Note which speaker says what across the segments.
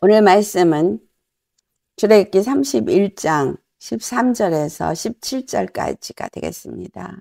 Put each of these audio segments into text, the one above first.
Speaker 1: 오늘 말씀은 출애굽기 31장 13절에서 17절까지가 되겠습니다.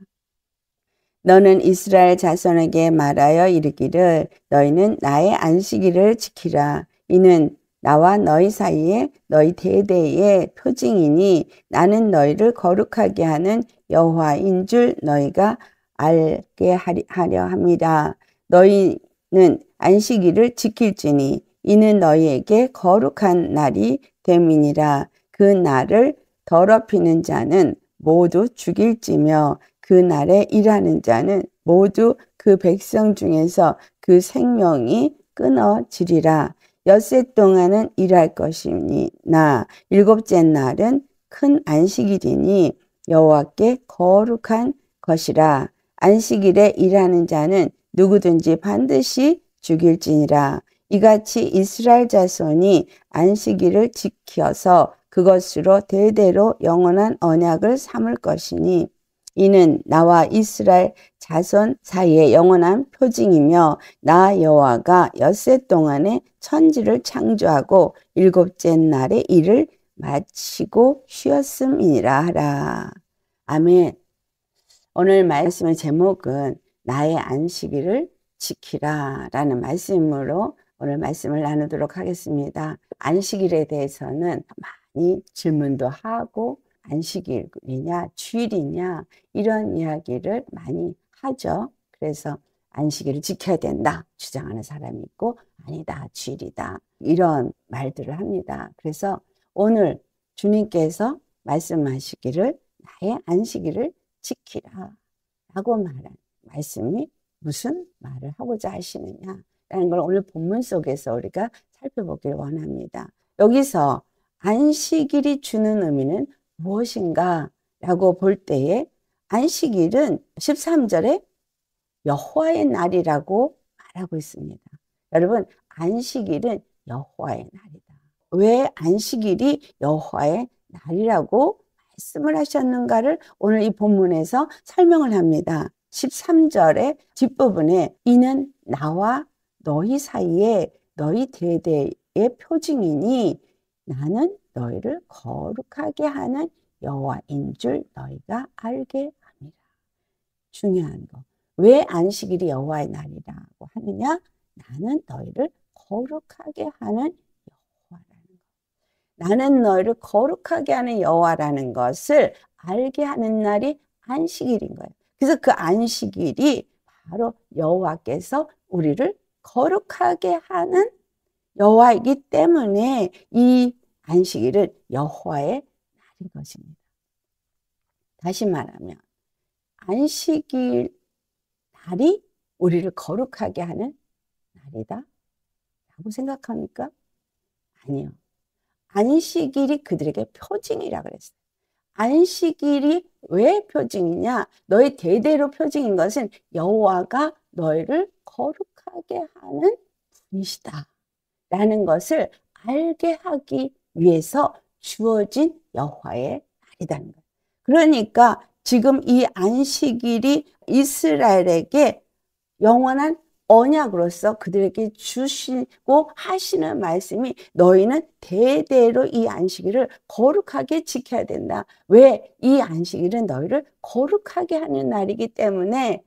Speaker 1: 너는 이스라엘 자손에게 말하여 이르기를 너희는 나의 안식일을 지키라. 이는 나와 너희 사이에 너희 대대의 표징이니 나는 너희를 거룩하게 하는 여호와인 줄 너희가 알게 하려 함이라. 너희는 안식일을 지킬지니 이는 너희에게 거룩한 날이 됨이니라. 그 날을 더럽히는 자는 모두 죽일지며 그 날에 일하는 자는 모두 그 백성 중에서 그 생명이 끊어지리라. 엿새 동안은 일할 것이니나 일곱째 날은 큰 안식일이니 여호와께 거룩한 것이라. 안식일에 일하는 자는 누구든지 반드시 죽일지니라. 이같이 이스라엘 자손이 안식일을 지켜서 그것으로 대대로 영원한 언약을 삼을 것이니 이는 나와 이스라엘 자손 사이의 영원한 표징이며 나 여호와가 엿새 동안에 천지를 창조하고 일곱째 날에 일을 마치고 쉬었음이니라 하라. 아멘. 오늘 말씀의 제목은 나의 안식일을 지키라 라는 말씀으로 오늘 말씀을 나누도록 하겠습니다. 안식일에 대해서는 많이 질문도 하고 안식일이냐 주일이냐 이런 이야기를 많이 하죠. 그래서 안식일을 지켜야 된다 주장하는 사람이 있고 아니다 주일이다 이런 말들을 합니다. 그래서 오늘 주님께서 말씀하시기를 나의 안식일을 지키라 라고 말한 말씀이 무슨 말을 하고자 하시느냐 라는 걸 오늘 본문 속에서 우리가 살펴보기를 원합니다. 여기서 안식일이 주는 의미는 무엇인가 라고 볼 때에 안식일은 13절에 여호와의 날이라고 말하고 있습니다. 여러분 안식일은 여호와의 날이다. 왜 안식일이 여호와의 날이라고 말씀을 하셨는가를 오늘 이 본문에서 설명을 합니다. 13절의 뒷부분에 이는 나와 너희 사이에 너희 대대의 표징이니 나는 너희를 거룩하게 하는 여호와인 줄 너희가 알게 합니다. 중요한 거. 왜 안식일이 여호와의 날이라고 하느냐? 나는 너희를 거룩하게 하는 여호와라는 거. 나는 너희를 거룩하게 하는 여호와라는 것을 알게 하는 날이 안식일인 거예요. 그래서 그 안식일이 바로 여호와께서 우리를 거룩하게 하는 여호와이기 때문에 이 안식일은 여호와의 날인 것입니다. 다시 말하면 안식일 날이 우리를 거룩하게 하는 날이다 라고 생각합니까? 아니요. 안식일이 그들에게 표징이라 그랬어요. 안식일이 왜 표징이냐? 너희 대대로 표징인 것은 여호와가 너희를 거룩하게 하는 분이시다 라는 것을 알게 하기 위해서 주어진 여호와의 날이라는 거예요. 그러니까 지금 이 안식일이 이스라엘에게 영원한 언약으로서 그들에게 주시고 하시는 말씀이 너희는 대대로 이 안식일을 거룩하게 지켜야 된다. 왜? 이 안식일은 너희를 거룩하게 하는 날이기 때문에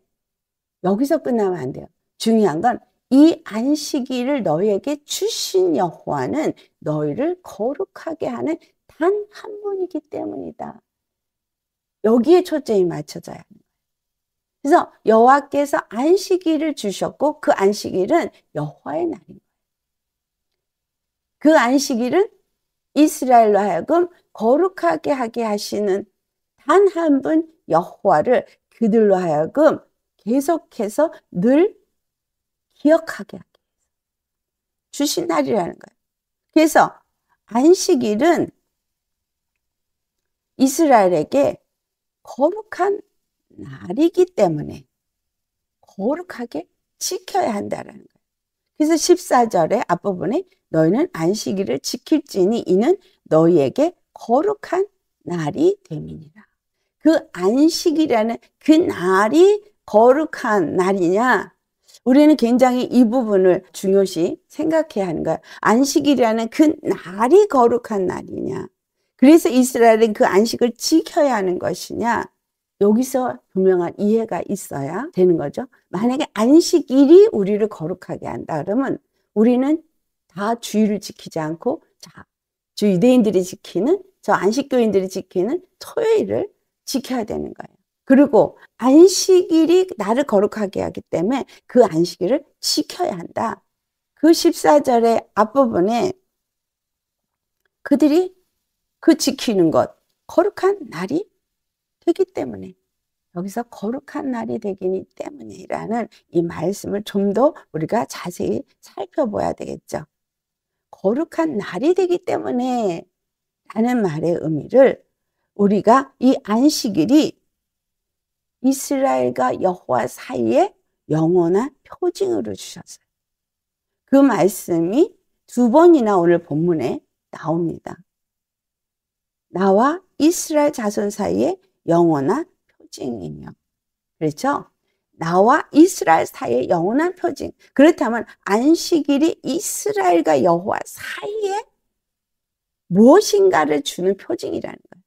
Speaker 1: 여기서 끝나면 안 돼요. 중요한 건 이 안식일을 너희에게 주신 여호와는 너희를 거룩하게 하는 단 한 분이기 때문이다. 여기에 초점이 맞춰져야 합니다. 그래서 여호와께서 안식일을 주셨고 그 안식일은 여호와의 날인 거예요. 그 안식일은 이스라엘로 하여금 거룩하게 하게 하시는 단 한 분 여호와를 그들로 하여금 계속해서 늘 기억하게 하게 주신 날이라는 거예요. 그래서 안식일은 이스라엘에게 거룩한 날이기 때문에 거룩하게 지켜야 한다는 거예요. 그래서 14절의 앞부분에 너희는 안식일을 지킬지니 이는 너희에게 거룩한 날이 됨이니라. 그 안식이라는 그 날이 거룩한 날이냐? 우리는 굉장히 이 부분을 중요시 생각해야 하는 거야. 안식일이라는 그 날이 거룩한 날이냐? 그래서 이스라엘은 그 안식을 지켜야 하는 것이냐? 여기서 분명한 이해가 있어야 되는 거죠. 만약에 안식일이 우리를 거룩하게 한다 그러면 우리는 다 주일을 지키지 않고 주 유대인들이 지키는, 저 안식교인들이 지키는 토요일을 지켜야 되는 거예요. 그리고 안식일이 나를 거룩하게 하기 때문에 그 안식일을 지켜야 한다. 그 14절의 앞부분에 그들이 그 지키는 것, 거룩한 날이 되기 때문에, 여기서 거룩한 날이 되기 때문이라는 이 말씀을 좀 더 우리가 자세히 살펴봐야 되겠죠. 거룩한 날이 되기 때문에 라는 말의 의미를 우리가 이 안식일이 이스라엘과 여호와 사이에 영원한 표징으로 주셨어요. 그 말씀이 2번이나 오늘 본문에 나옵니다. 나와 이스라엘 자손 사이에 영원한 표징이며. 그렇죠? 나와 이스라엘 사이에 영원한 표징. 그렇다면 안식일이 이스라엘과 여호와 사이에 무엇인가를 주는 표징이라는 거예요.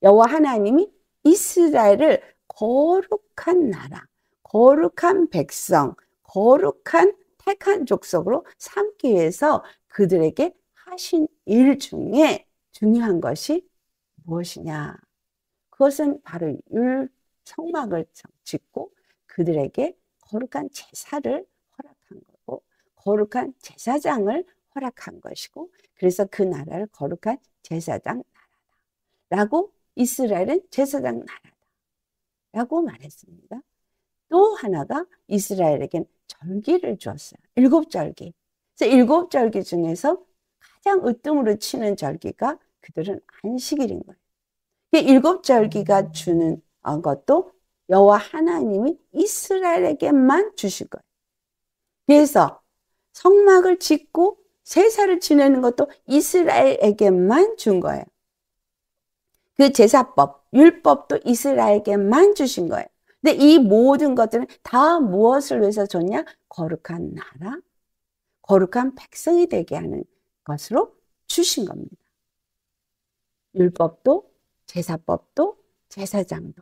Speaker 1: 여호와 하나님이 이스라엘을 거룩한 나라, 거룩한 백성, 거룩한 택한 족속으로 삼기 위해서 그들에게 하신 일 중에 중요한 것이 무엇이냐? 그것은 바로 성막을 짓고 그들에게 거룩한 제사를 허락한 거고, 거룩한 제사장을 허락한 것이고, 그래서 그 나라를 거룩한 제사장 나라다라고, 이스라엘은 제사장 나라다라고 말했습니다. 또 하나가 이스라엘에겐 절기를 주었어요. 7절기. 그래서 7절기 중에서 가장 으뜸으로 치는 절기가 그들은 안식일인 거예요. 7절기가 주는 것도 여호와 하나님이 이스라엘에게만 주실 거예요. 그래서 성막을 짓고 제사를 지내는 것도 이스라엘에게만 준 거예요. 그 제사법, 율법도 이스라엘에게만 주신 거예요. 근데 이 모든 것들은 다 무엇을 위해서 줬냐? 거룩한 나라, 거룩한 백성이 되게 하는 것으로 주신 겁니다. 율법도, 제사법도, 제사장도,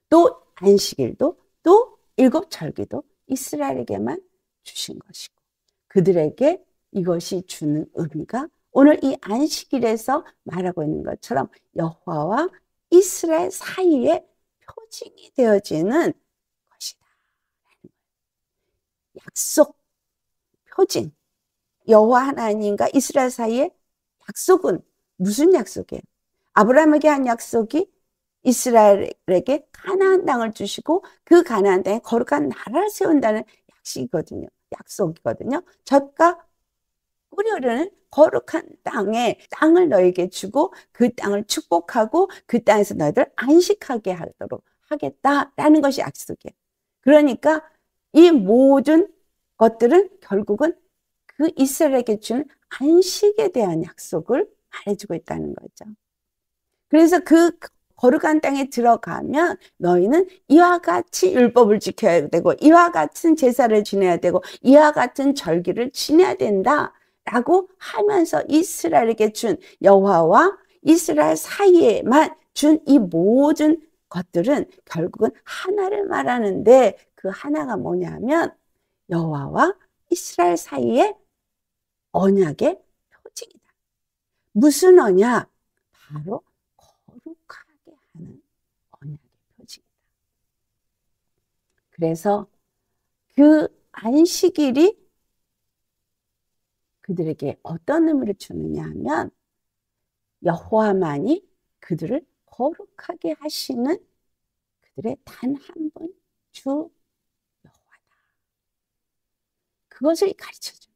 Speaker 1: 또 안식일도, 또 7절기도 이스라엘에게만 주신 것이고, 그들에게 이것이 주는 의미가 오늘 이 안식일에서 말하고 있는 것처럼 여호와와 이스라엘 사이에 표징이 되어지는 것이다. 약속, 표징. 여호와 하나님과 이스라엘 사이의 약속은 무슨 약속이에요? 아브라함에게 한 약속이 이스라엘에게 가나안 땅을 주시고 그 가나안 땅에 거룩한 나라를 세운다는 약속이거든요. 젖과 꿀이 흐르는 거룩한 땅을 너에게 주고 그 땅을 축복하고 그 땅에서 너희들 안식하게 하도록 하겠다라는 것이 약속이에요. 그러니까 이 모든 것들은 결국은 그 이스라엘에게 준 안식에 대한 약속을 말해주고 있다는 거죠. 그래서 그 거룩한 땅에 들어가면 너희는 이와 같이 율법을 지켜야 되고 이와 같은 제사를 지내야 되고 이와 같은 절기를 지내야 된다라고 하면서 이스라엘에게 준, 여호와와 이스라엘 사이에만 준 이 모든 것들은 결국은 하나를 말하는데, 그 하나가 뭐냐면 여호와와 이스라엘 사이의 언약의 표징이다. 무슨 언약? 바로 거룩하게 하는 언약의 표징이다. 그래서 그 안식일이 그들에게 어떤 의미를 주느냐 하면 여호와만이 그들을 거룩하게 하시는 그들의 단 한 분 주 여호와다. 그것을 가르쳐줘요.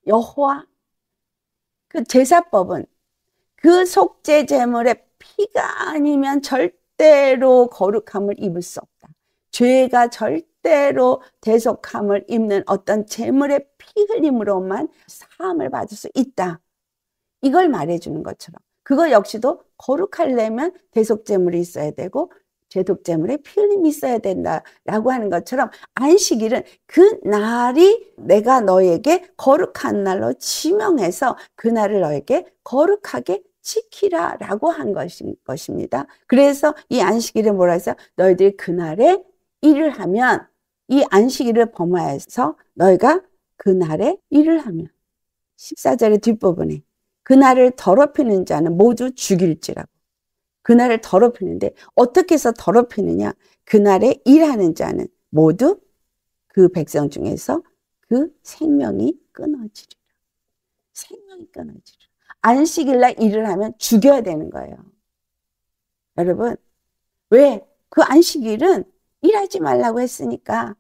Speaker 1: 여호와, 그 제사법은 그 속죄 제물의 피가 아니면 절대로 거룩함을 입을 수 없다. 죄가 절대로 대속함을 입는 어떤 제물의 피 흘림으로만 사함을 받을 수 있다. 이걸 말해주는 것처럼, 그거 역시도 거룩하려면 대속제물이 있어야 되고 죄 독재물에 피 흘림이 있어야 된다라고 하는 것처럼 안식일은 그 날이 내가 너에게 거룩한 날로 지명해서 그 날을 너에게 거룩하게 지키라라고 한 것입니다. 그래서 이 안식일에 뭐라 해서 너희들이 그날에 일을 하면 이 안식일을 범하여서 너희가 그날에 일을 하면 14절의 뒷부분에 그날을 더럽히는 자는 모두 죽일지라고. 그날을 더럽히는데 어떻게 해서 더럽히느냐? 그날에 일하는 자는 모두 그 백성 중에서 그 생명이 끊어지리라. 생명이 끊어지리라. 안식일날 일을 하면 죽여야 되는 거예요. 여러분, 왜? 그 안식일은 일하지 말라고 했으니까.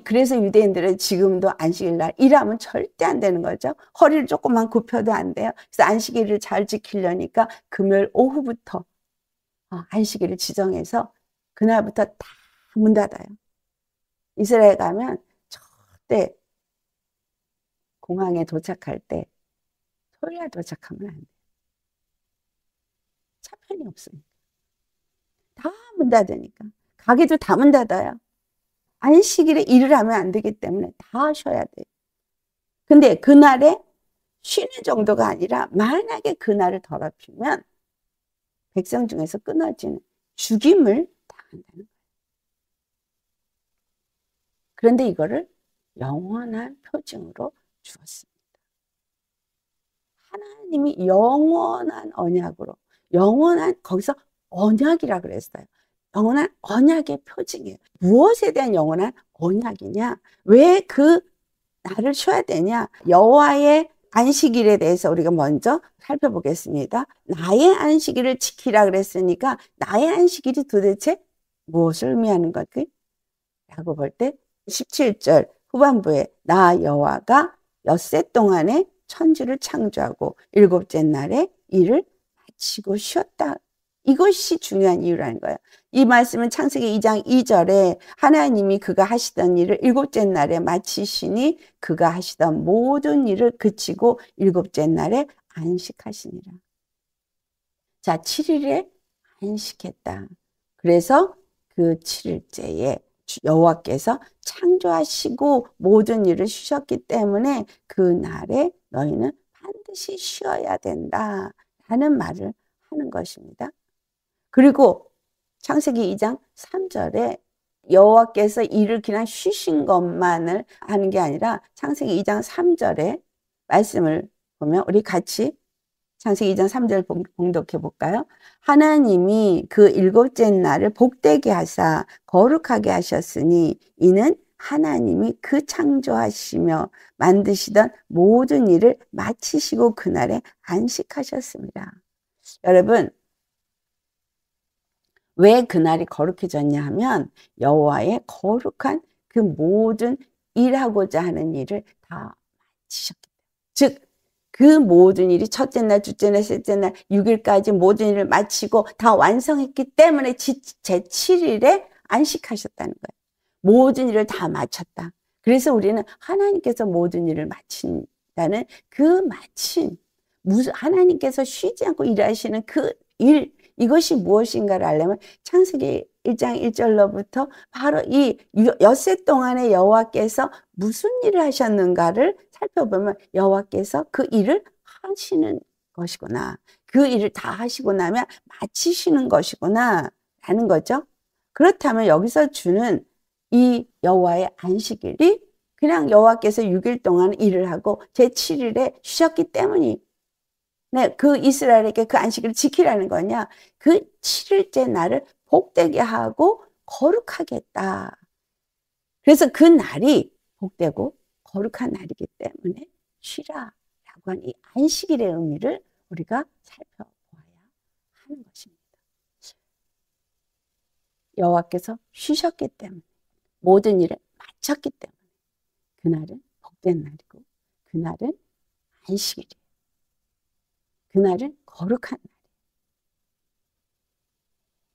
Speaker 1: 그래서 유대인들은 지금도 안식일날 일하면 절대 안 되는 거죠. 허리를 조금만 굽혀도 안 돼요. 그래서 안식일을 잘 지키려니까 금요일 오후부터 안식일을 지정해서 그날부터 다 문 닫아요. 이스라엘 가면 절대 공항에 도착할 때 토요일날 도착하면 안 돼요. 차편이 없으니까. 다 문 닫으니까. 가게도 다 문 닫아요. 안식일에 일을 하면 안 되기 때문에 다 쉬어야 돼요. 근데 그날에 쉬는 정도가 아니라 만약에 그날을 더럽히면 백성 중에서 끊어지는 죽임을 당한다는 거예요. 그런데 이거를 영원한 표징으로 주었습니다. 하나님이 영원한 언약으로, 거기서 언약이라 그랬어요. 영원한 언약의 표징이에요. 무엇에 대한 영원한 언약이냐? 왜 그 날을 쉬어야 되냐? 여호와의 안식일에 대해서 우리가 먼저 살펴보겠습니다. 나의 안식일을 지키라 그랬으니까 나의 안식일이 도대체 무엇을 의미하는 걸까? 라고 볼 때 17절 후반부에 나 여호와가 엿새 동안에 천지를 창조하고 일곱째 날에 일을 마치고 쉬었다. 이것이 중요한 이유라는 거예요. 이 말씀은 창세기 2장 2절에 하나님이 그가 하시던 일을 일곱째 날에 마치시니 그가 하시던 모든 일을 그치고 일곱째 날에 안식하시니라. 자, 7일에 안식했다. 그래서 그 7일째에 여호와께서 창조하시고 모든 일을 쉬셨기 때문에 그 날에 너희는 반드시 쉬어야 된다 라는 말을 하는 것입니다. 그리고 창세기 2장 3절에 여호와께서 일을 그냥 쉬신 것만을 하는 게 아니라 창세기 2장 3절에 말씀을 보면 우리 같이 창세기 2장 3절 봉독해 볼까요? 하나님이 그 일곱째 날을 복되게 하사 거룩하게 하셨으니 이는 하나님이 그 창조하시며 만드시던 모든 일을 마치시고 그날에 안식하셨습니다. 여러분, 왜 그날이 거룩해졌냐 하면 여호와의 거룩한 그 모든 일하고자 하는 일을 다 마치셨기 때문에, 즉 그 모든 일이 첫째 날, 둘째 날, 셋째 날, 6일까지 모든 일을 마치고 다 완성했기 때문에 제7일에 안식하셨다는 거예요. 모든 일을 다 마쳤다. 그래서 우리는 하나님께서 모든 일을 마친다는 그 마친, 하나님께서 쉬지 않고 일하시는 그 일, 이것이 무엇인가를 알려면 창세기 1장 1절로부터 바로 이 엿새 동안에 여호와께서 무슨 일을 하셨는가를 살펴보면 여호와께서 그 일을 하시는 것이구나. 그 일을 다 하시고 나면 마치시는 것이구나 라는 거죠. 그렇다면 여기서 주는 이 여호와의 안식일이 그냥 여호와께서 6일 동안 일을 하고 제7일에 쉬셨기 때문이 네, 그 이스라엘에게 그 안식일을 지키라는 거냐? 그 7일째 날을 복되게 하고 거룩하게 했다. 그래서 그 날이 복되고 거룩한 날이기 때문에 쉬라라고 하는 이 안식일의 의미를 우리가 살펴보아야 하는 것입니다. 여호와께서 쉬셨기 때문에 모든 일을 마쳤기 때문에 그날은 복된 날이고 그날은 안식일이에요. 그날은 거룩한 날이에요.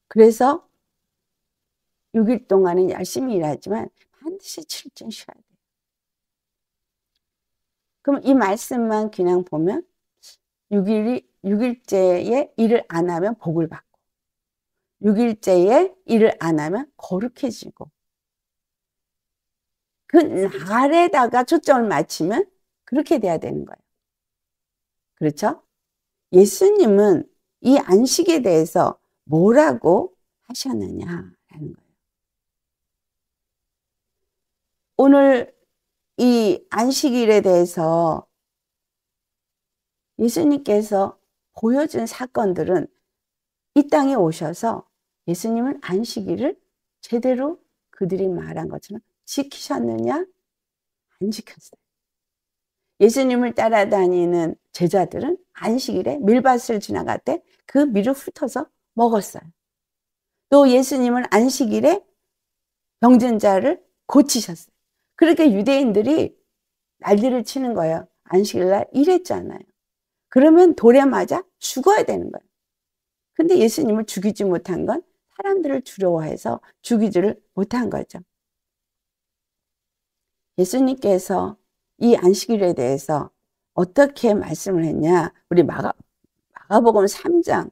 Speaker 1: 그래서 6일 동안은 열심히 일하지만 반드시 7일째 쉬어야 돼요. 그럼 이 말씀만 그냥 보면 6일째에 일을 안 하면 복을 받고 6일째에 일을 안 하면 거룩해지고 그 날에다가 초점을 맞추면 그렇게 돼야 되는 거예요. 그렇죠? 예수님은 이 안식에 대해서 뭐라고 하셨느냐라는 거예요. 오늘 이 안식일에 대해서 예수님께서 보여준 사건들은 이 땅에 오셔서 예수님은 안식일을 제대로 그들이 말한 것처럼 지키셨느냐? 안 지켰어요. 예수님을 따라다니는 제자들은 안식일에 밀밭을 지나갈 때 그 밀을 훑어서 먹었어요. 또 예수님은 안식일에 병든 자를 고치셨어요. 그렇게 유대인들이 난리를 치는 거예요. 안식일날 일했잖아요. 그러면 돌에 맞아 죽어야 되는 거예요. 근데 예수님을 죽이지 못한 건 사람들을 두려워해서 죽이지를 못한 거죠. 예수님께서 이 안식일에 대해서 어떻게 말씀을 했냐? 우리 마가복음 3장을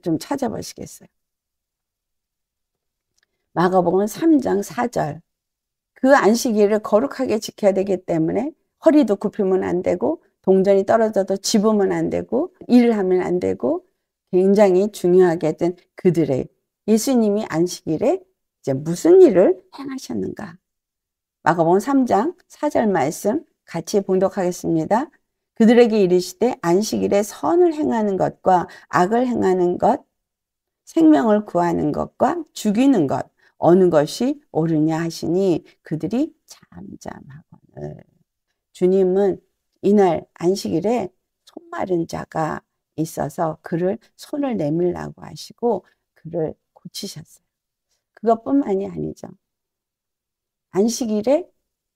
Speaker 1: 좀 찾아보시겠어요? 마가복음 3장 4절. 그 안식일을 거룩하게 지켜야 되기 때문에 허리도 굽히면 안 되고 동전이 떨어져도 집으면 안 되고 일을 하면 안 되고 굉장히 중요하게 했던 그들의 예수님이 안식일에 이제 무슨 일을 행하셨는가? 마가복음 3장 4절 말씀 같이 봉독하겠습니다. 그들에게 이르시되 안식일에 선을 행하는 것과 악을 행하는 것, 생명을 구하는 것과 죽이는 것 어느 것이 옳으냐 하시니 그들이 잠잠하거늘. 주님은 이날 안식일에 손 마른 자가 있어서 그를 손을 내밀라고 하시고 그를 고치셨어요. 그것뿐만이 아니죠. 안식일에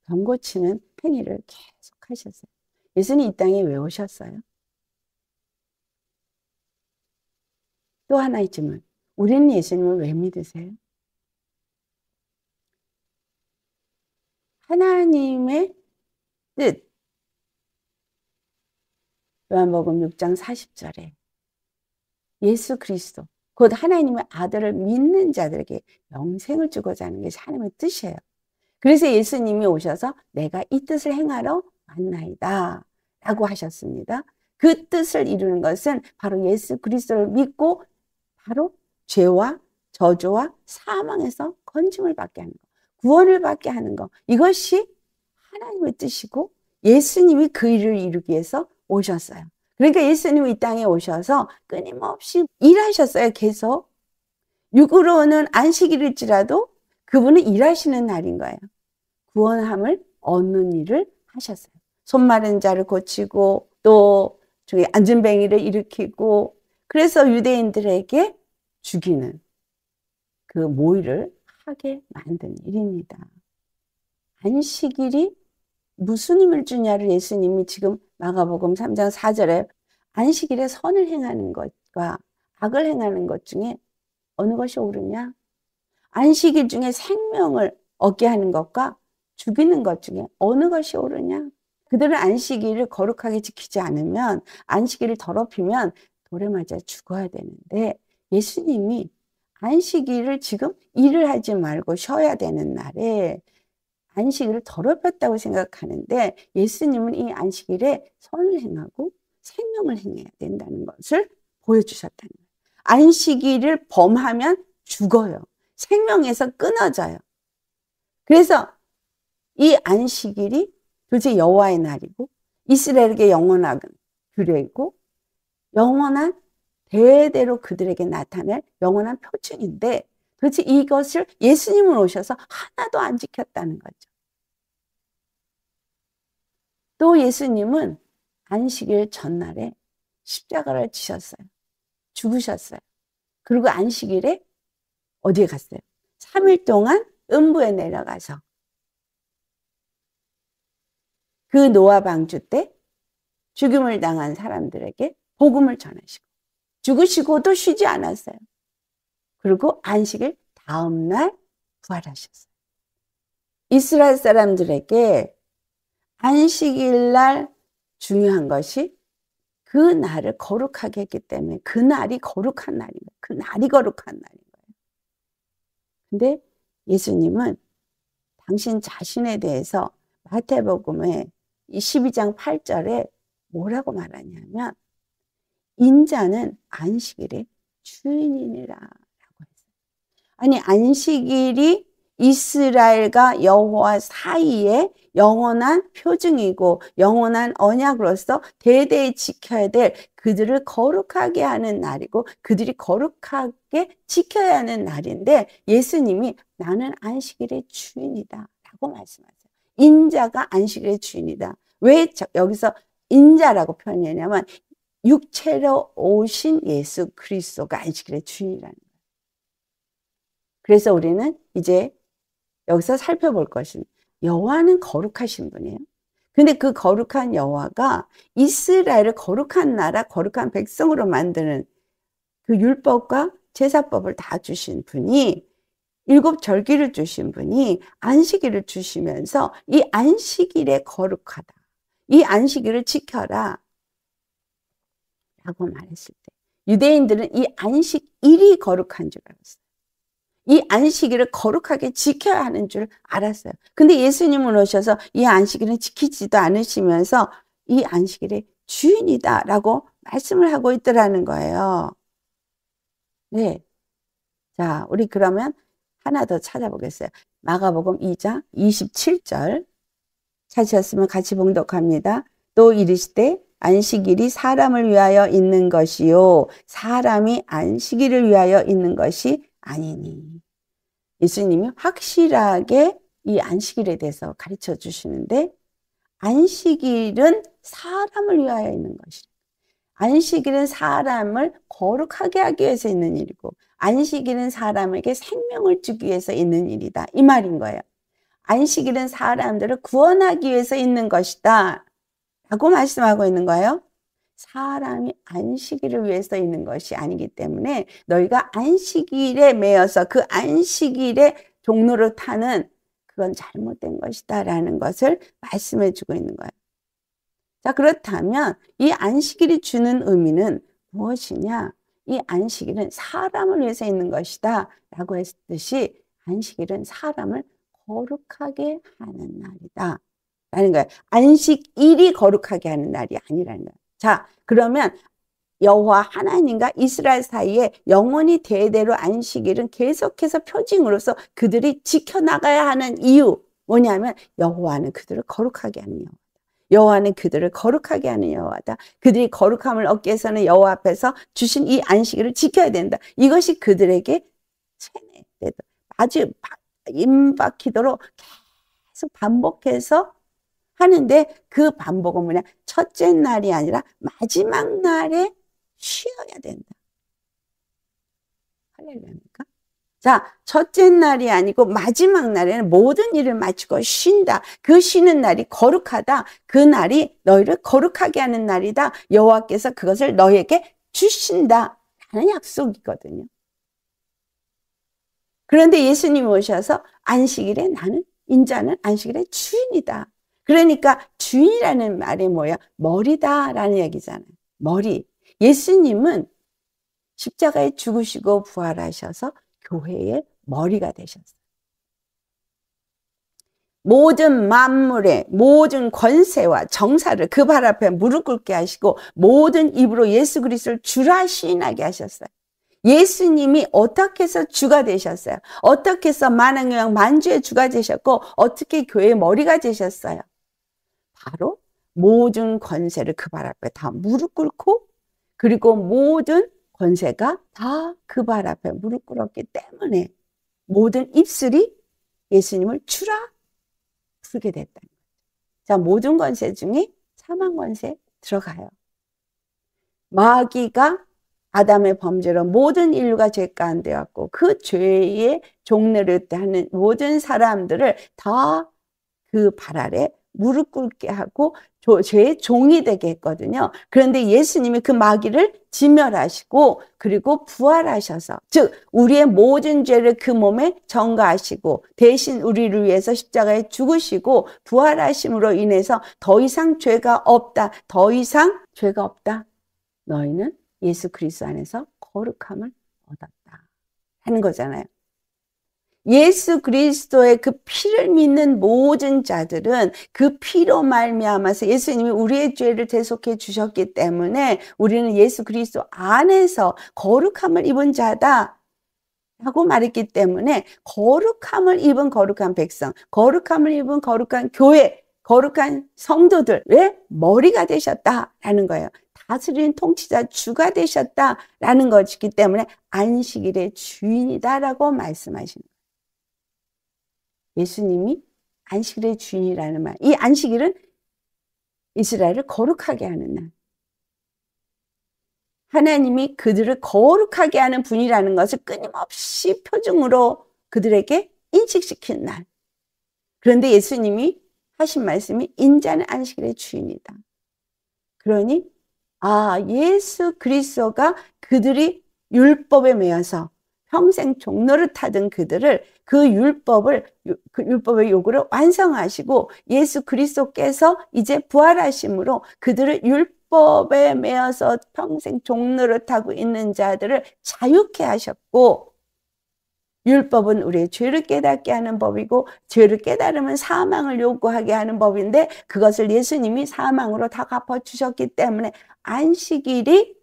Speaker 1: 병 고치는 행위를 계속 하셨어요. 예수님 이 땅에 왜 오셨어요? 또 하나 있지만 우리는 예수님을 왜 믿으세요? 하나님의 뜻. 요한복음 6장 40절에 예수 그리스도 곧 하나님의 아들을 믿는 자들에게 영생을 주고자 하는 것이 하나님의 뜻이에요. 그래서 예수님이 오셔서 내가 이 뜻을 행하러 왔나이다 라고 하셨습니다. 그 뜻을 이루는 것은 바로 예수 그리스도를 믿고 바로 죄와 저주와 사망에서 건짐을 받게 하는 것, 구원을 받게 하는 것, 이것이 하나님의 뜻이고 예수님이 그 일을 이루기 위해서 오셨어요. 그러니까 예수님이 이 땅에 오셔서 끊임없이 일하셨어요. 계속. 육으로는 안식일일지라도 그분은 일하시는 날인 거예요. 구원함을 얻는 일을 하셨어요. 손 마른 자를 고치고 또 저기 안진뱅이를 일으키고 그래서 유대인들에게 죽이는 그 모의를 하게 만든 일입니다. 안식일이 무슨 힘을 주냐를 예수님이 지금 마가복음 3장 4절에 안식일에 선을 행하는 것과 악을 행하는 것 중에 어느 것이 옳으냐? 안식일 중에 생명을 얻게 하는 것과 죽이는 것 중에 어느 것이 옳으냐? 그들은 안식일을 거룩하게 지키지 않으면 안식일을 더럽히면 돌에 맞아 죽어야 되는데 예수님이 안식일을 지금 일을 하지 말고 쉬어야 되는 날에 안식일을 더럽혔다고 생각하는데 예수님은 이 안식일에 선을 행하고 생명을 행해야 된다는 것을 보여주셨다는 거예요. 안식일을 범하면 죽어요. 생명에서 끊어져요. 그래서 이 안식일이 도대체 여호와의 날이고 이스라엘에게 영원한 규례이고 영원한 대대로 그들에게 나타낼 영원한 표징인데 도대체 이것을 예수님은 오셔서 하나도 안 지켰다는 거죠. 또 예수님은 안식일 전날에 십자가를 지셨어요. 죽으셨어요. 그리고 안식일에 어디에 갔어요? 3일 동안 음부에 내려가서 그 노아 방주 때 죽임을 당한 사람들에게 복음을 전하시고 죽으시고도 쉬지 않았어요. 그리고 안식일 다음 날 부활하셨어요. 이스라엘 사람들에게 안식일 날 중요한 것이 그 날을 거룩하게 했기 때문에 그 날이 거룩한 날인 거예요. 그 날이 거룩한 날인 거예요. 근데 예수님은 당신 자신에 대해서 마태복음에 12장 8절에 뭐라고 말하냐면 인자는 안식일의 주인이니라 라고 했어요. 아니 안식일이 이스라엘과 여호와 사이에 영원한 표징이고 영원한 언약으로서 대대에 지켜야 될 그들을 거룩하게 하는 날이고 그들이 거룩하게 지켜야 하는 날인데 예수님이 나는 안식일의 주인이다 라고 말씀하세요. 인자가 안식일의 주인이다. 왜 여기서 인자라고 표현했냐면 육체로 오신 예수 그리스도가 안식일의 주인이라는 거예요. 그래서 우리는 이제 여기서 살펴볼 것은 여호와는 거룩하신 분이에요. 근데 그 거룩한 여호와가 이스라엘을 거룩한 나라, 거룩한 백성으로 만드는 그 율법과 제사법을 다 주신 분이 일곱 절기를 주신 분이 안식일을 주시면서 이 안식일에 거룩하다. 이 안식일을 지켜라. 라고 말했을 때 유대인들은 이 안식일이 거룩한 줄 알았어요. 이 안식일을 거룩하게 지켜야 하는 줄 알았어요. 근데 예수님은 오셔서 이 안식일은 지키지도 않으시면서 이 안식일의 주인이다 라고 말씀을 하고 있더라는 거예요. 네. 자, 우리 그러면 하나 더 찾아보겠어요. 마가복음 2장 27절 찾으셨으면 같이 봉독합니다. 또 이르시되 안식일이 사람을 위하여 있는 것이요 사람이 안식일을 위하여 있는 것이 아니니. 예수님이 확실하게 이 안식일에 대해서 가르쳐 주시는데 안식일은 사람을 위하여 있는 것이다. 안식일은 사람을 거룩하게 하기 위해서 있는 일이고 안식일은 사람에게 생명을 주기 위해서 있는 일이다. 이 말인 거예요. 안식일은 사람들을 구원하기 위해서 있는 것이다. 라고 말씀하고 있는 거예요. 사람이 안식일을 위해서 있는 것이 아니기 때문에 너희가 안식일에 매여서 그 안식일의 종로를 타는 그건 잘못된 것이다 라는 것을 말씀해 주고 있는 거예요. 자, 그렇다면 이 안식일이 주는 의미는 무엇이냐? 이 안식일은 사람을 위해서 있는 것이다 라고 했듯이 안식일은 사람을 거룩하게 하는 날이다 라는 거예요. 안식일이 거룩하게 하는 날이 아니라는 거예요. 자, 그러면 여호와 하나님과 이스라엘 사이에 영원히 대대로 안식일은 계속해서 표징으로서 그들이 지켜나가야 하는 이유 뭐냐면 여호와는 그들을 거룩하게 하는 여호와. 여호와는 그들을 거룩하게 하는 여호와다. 그들이 거룩함을 얻기 위해서는 여호와 앞에서 주신 이 안식일을 지켜야 된다. 이것이 그들에게 체내, 아주 임박히도록 계속 반복해서 하는데 그 반복은 뭐냐? 첫째 날이 아니라 마지막 날에 쉬어야 된다. 할렐루야입니까? 자, 첫째 날이 아니고 마지막 날에는 모든 일을 마치고 쉰다. 그 쉬는 날이 거룩하다. 그 날이 너희를 거룩하게 하는 날이다. 여호와께서 그것을 너희에게 주신다. 라는 약속이거든요. 그런데 예수님이 오셔서 안식일에 나는 인자는 안식일의 주인이다. 그러니까 주인이라는 말이 뭐야? 머리다라는 얘기잖아요. 머리. 예수님은 십자가에 죽으시고 부활하셔서 교회의 머리가 되셨어요. 모든 만물의 모든 권세와 정사를 그 발 앞에 무릎 꿇게 하시고 모든 입으로 예수 그리스도를 주라 시인하게 하셨어요. 예수님이 어떻게 해서 주가 되셨어요? 어떻게 해서 만왕의 만주의 주가 되셨고 어떻게 교회의 머리가 되셨어요? 바로 모든 권세를 그 발 앞에 다 무릎 꿇고 그리고 모든 권세가 다 그 발 앞에 무릎 꿇었기 때문에 모든 입술이 예수님을 주라 부르게 됐다는 거죠. 자, 모든 권세 중에 사망 권세 들어가요. 마귀가 아담의 범죄로 모든 인류가 죄 가운데 왔고 그 죄의 종례를 하는 모든 사람들을 다 그 발 아래 무릎 꿇게 하고 죄의 종이 되게 했거든요. 그런데 예수님이 그 마귀를 진멸하시고 그리고 부활하셔서 즉 우리의 모든 죄를 그 몸에 전가하시고 대신 우리를 위해서 십자가에 죽으시고 부활하심으로 인해서 더 이상 죄가 없다. 더 이상 죄가 없다. 너희는 예수 그리스도 안에서 거룩함을 얻었다 하는 거잖아요. 예수 그리스도의 그 피를 믿는 모든 자들은 그 피로 말미암아서 예수님이 우리의 죄를 대속해 주셨기 때문에 우리는 예수 그리스도 안에서 거룩함을 입은 자다 라고 말했기 때문에 거룩함을 입은 거룩한 백성, 거룩함을 입은 거룩한 교회, 거룩한 성도들의 머리가 되셨다라는 거예요. 다스리는 통치자 주가 되셨다라는 것이기 때문에 안식일의 주인이다라고 말씀하시는 거예요. 예수님이 안식일의 주인이라는 말. 이 안식일은 이스라엘을 거룩하게 하는 날. 하나님이 그들을 거룩하게 하는 분이라는 것을 끊임없이 표징으로 그들에게 인식시킨 날. 그런데 예수님이 하신 말씀이 인자는 안식일의 주인이다. 그러니 예수 그리스도가 그들이 율법에 매여서 평생 종로를 타던 그들을 그 율법의 요구를 완성하시고 예수 그리스도께서 이제 부활하심으로 그들을 율법에 매여서 평생 종로를 타고 있는 자들을 자유케 하셨고, 율법은 우리의 죄를 깨닫게 하는 법이고 죄를 깨달으면 사망을 요구하게 하는 법인데 그것을 예수님이 사망으로 다 갚아주셨기 때문에 안식일이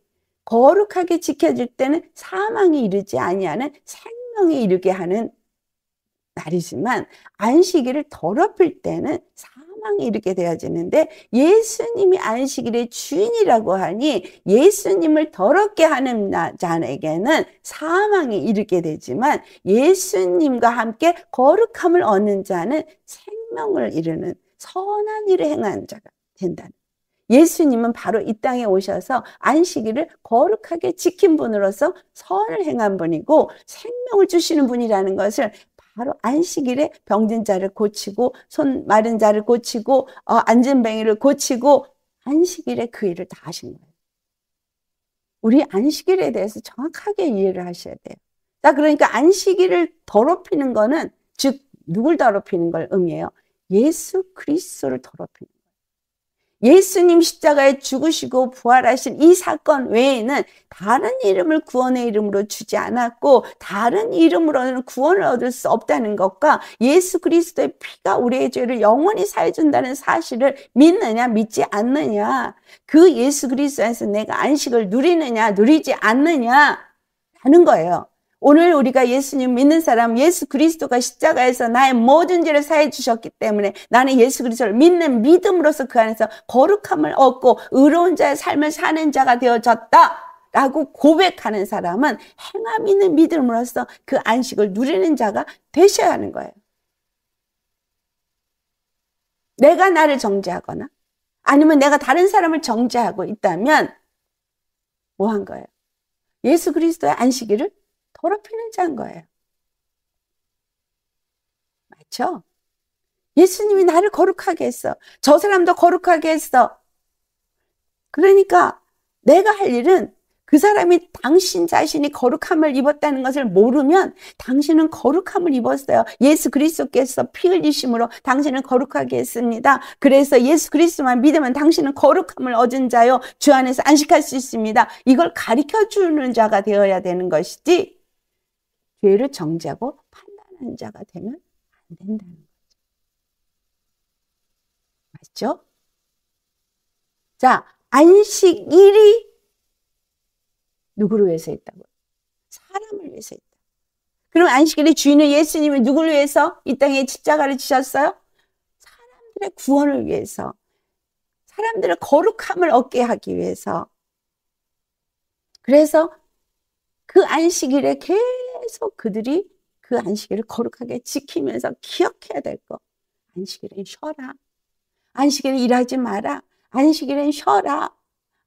Speaker 1: 거룩하게 지켜질 때는 사망이 이르지 아니하는 생명에 이르게 하는 날이지만 안식일을 더럽힐 때는 사망에 이르게 되어지는데 예수님이 안식일의 주인이라고 하니 예수님을 더럽게 하는 자에게는 사망에 이르게 되지만 예수님과 함께 거룩함을 얻는 자는 생명을 이루는 선한 일을 행하는 자가 된다는 거예요. 예수님은 바로 이 땅에 오셔서 안식일을 거룩하게 지킨 분으로서 선을 행한 분이고 생명을 주시는 분이라는 것을 바로 안식일에 병든 자를 고치고 손 마른 자를 고치고 안진뱅이를 고치고 안식일에 그 일을 다 하신 거예요. 우리 안식일에 대해서 정확하게 이해를 하셔야 돼요. 자, 그러니까 안식일을 더럽히는 거는 즉 누굴 더럽히는 걸 의미해요? 예수 그리스도를 더럽히는 거예요. 예수님 십자가에 죽으시고 부활하신 이 사건 외에는 다른 이름을 구원의 이름으로 주지 않았고 다른 이름으로는 구원을 얻을 수 없다는 것과 예수 그리스도의 피가 우리의 죄를 영원히 사해준다는 사실을 믿느냐 믿지 않느냐, 그 예수 그리스도에서 내가 안식을 누리느냐 누리지 않느냐 하는 거예요. 오늘 우리가 예수님 믿는 사람, 예수 그리스도가 십자가에서 나의 모든 죄를 사해 주셨기 때문에 나는 예수 그리스도를 믿는 믿음으로써 그 안에서 거룩함을 얻고 의로운 자의 삶을 사는 자가 되어졌다 라고 고백하는 사람은 행함 있는 믿음으로써 그 안식을 누리는 자가 되셔야 하는 거예요. 내가 나를 정죄하거나 아니면 내가 다른 사람을 정죄하고 있다면 뭐 한 거예요? 예수 그리스도의 안식일을 더럽히는 자인 거예요. 맞죠? 예수님이 나를 거룩하게 했어. 저 사람도 거룩하게 했어. 그러니까 내가 할 일은 그 사람이 당신 자신이 거룩함을 입었다는 것을 모르면 당신은 거룩함을 입었어요. 예수 그리스도께서 피 흘리심으로 당신은 거룩하게 했습니다. 그래서 예수 그리스도만 믿으면 당신은 거룩함을 얻은 자요, 주 안에서 안식할 수 있습니다. 이걸 가르쳐주는 자가 되어야 되는 것이지 죄를 정죄하고 판단하는 자가 되면 안 된다는 거죠. 맞죠? 자, 안식일이 누구를 위해서 있다고요? 사람을 위해서 있다. 그럼 안식일의 주인은 예수님이 누구를 위해서 이 땅에 십자가를 지셨어요? 사람들의 구원을 위해서, 사람들의 거룩함을 얻게 하기 위해서. 그래서 그 안식일에 계속 그들이 그 안식일을 거룩하게 지키면서 기억해야 될 거. 안식일엔 쉬어라. 안식일에 일하지 마라. 안식일엔 쉬어라.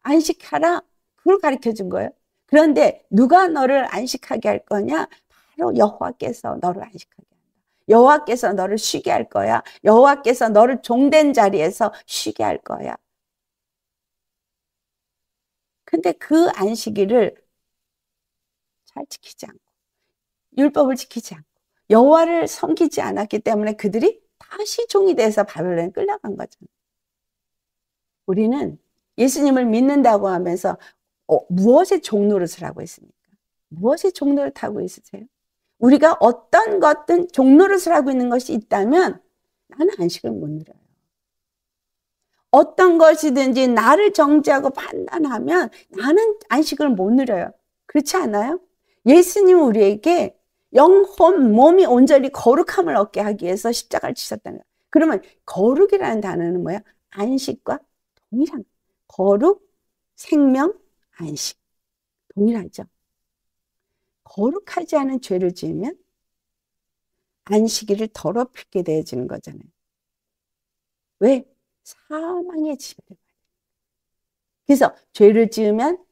Speaker 1: 안식하라. 그걸 가르쳐 준 거예요. 그런데 누가 너를 안식하게 할 거냐? 바로 여호와께서 너를 안식하게 한다. 여호와께서 너를 쉬게 할 거야. 여호와께서 너를 종된 자리에서 쉬게 할 거야. 근데 그 안식일을 잘 지키지 않고 율법을 지키지 않고 여호와를 섬기지 않았기 때문에 그들이 다시 종이 돼서 바벨론에 끌려간 거잖아요. 우리는 예수님을 믿는다고 하면서 무엇의 종노릇을 하고 있습니까? 무엇의 종노릇 하고 있으세요? 우리가 어떤 것든 종노릇을 하고 있는 것이 있다면 나는 안식을 못 누려요. 어떤 것이든지 나를 정죄하고 판단하면 나는 안식을 못 누려요. 그렇지 않아요? 예수님은 우리에게 영혼, 몸이 온전히 거룩함을 얻게 하기 위해서 십자가를 지셨다는 거예요. 그러면 거룩이라는 단어는 뭐야? 안식과 동일한 거예요. 거룩, 생명, 안식. 동일하죠. 거룩하지 않은 죄를 지으면 안식일을 더럽히게 되어지는 거잖아요. 왜? 사망의 지배를 받아요. 그래서 죄를 지으면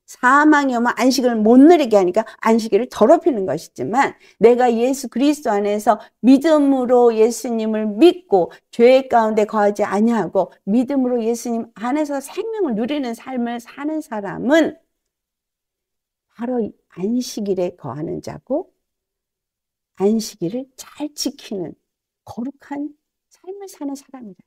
Speaker 1: 사망이 오면 안식을 못 누리게 하니까 안식일을 더럽히는 것이지만 내가 예수 그리스도 안에서 믿음으로 예수님을 믿고 죄 가운데 거하지 아니하고 믿음으로 예수님 안에서 생명을 누리는 삶을 사는 사람은 바로 안식일에 거하는 자고 안식일을 잘 지키는 거룩한 삶을 사는 사람이다.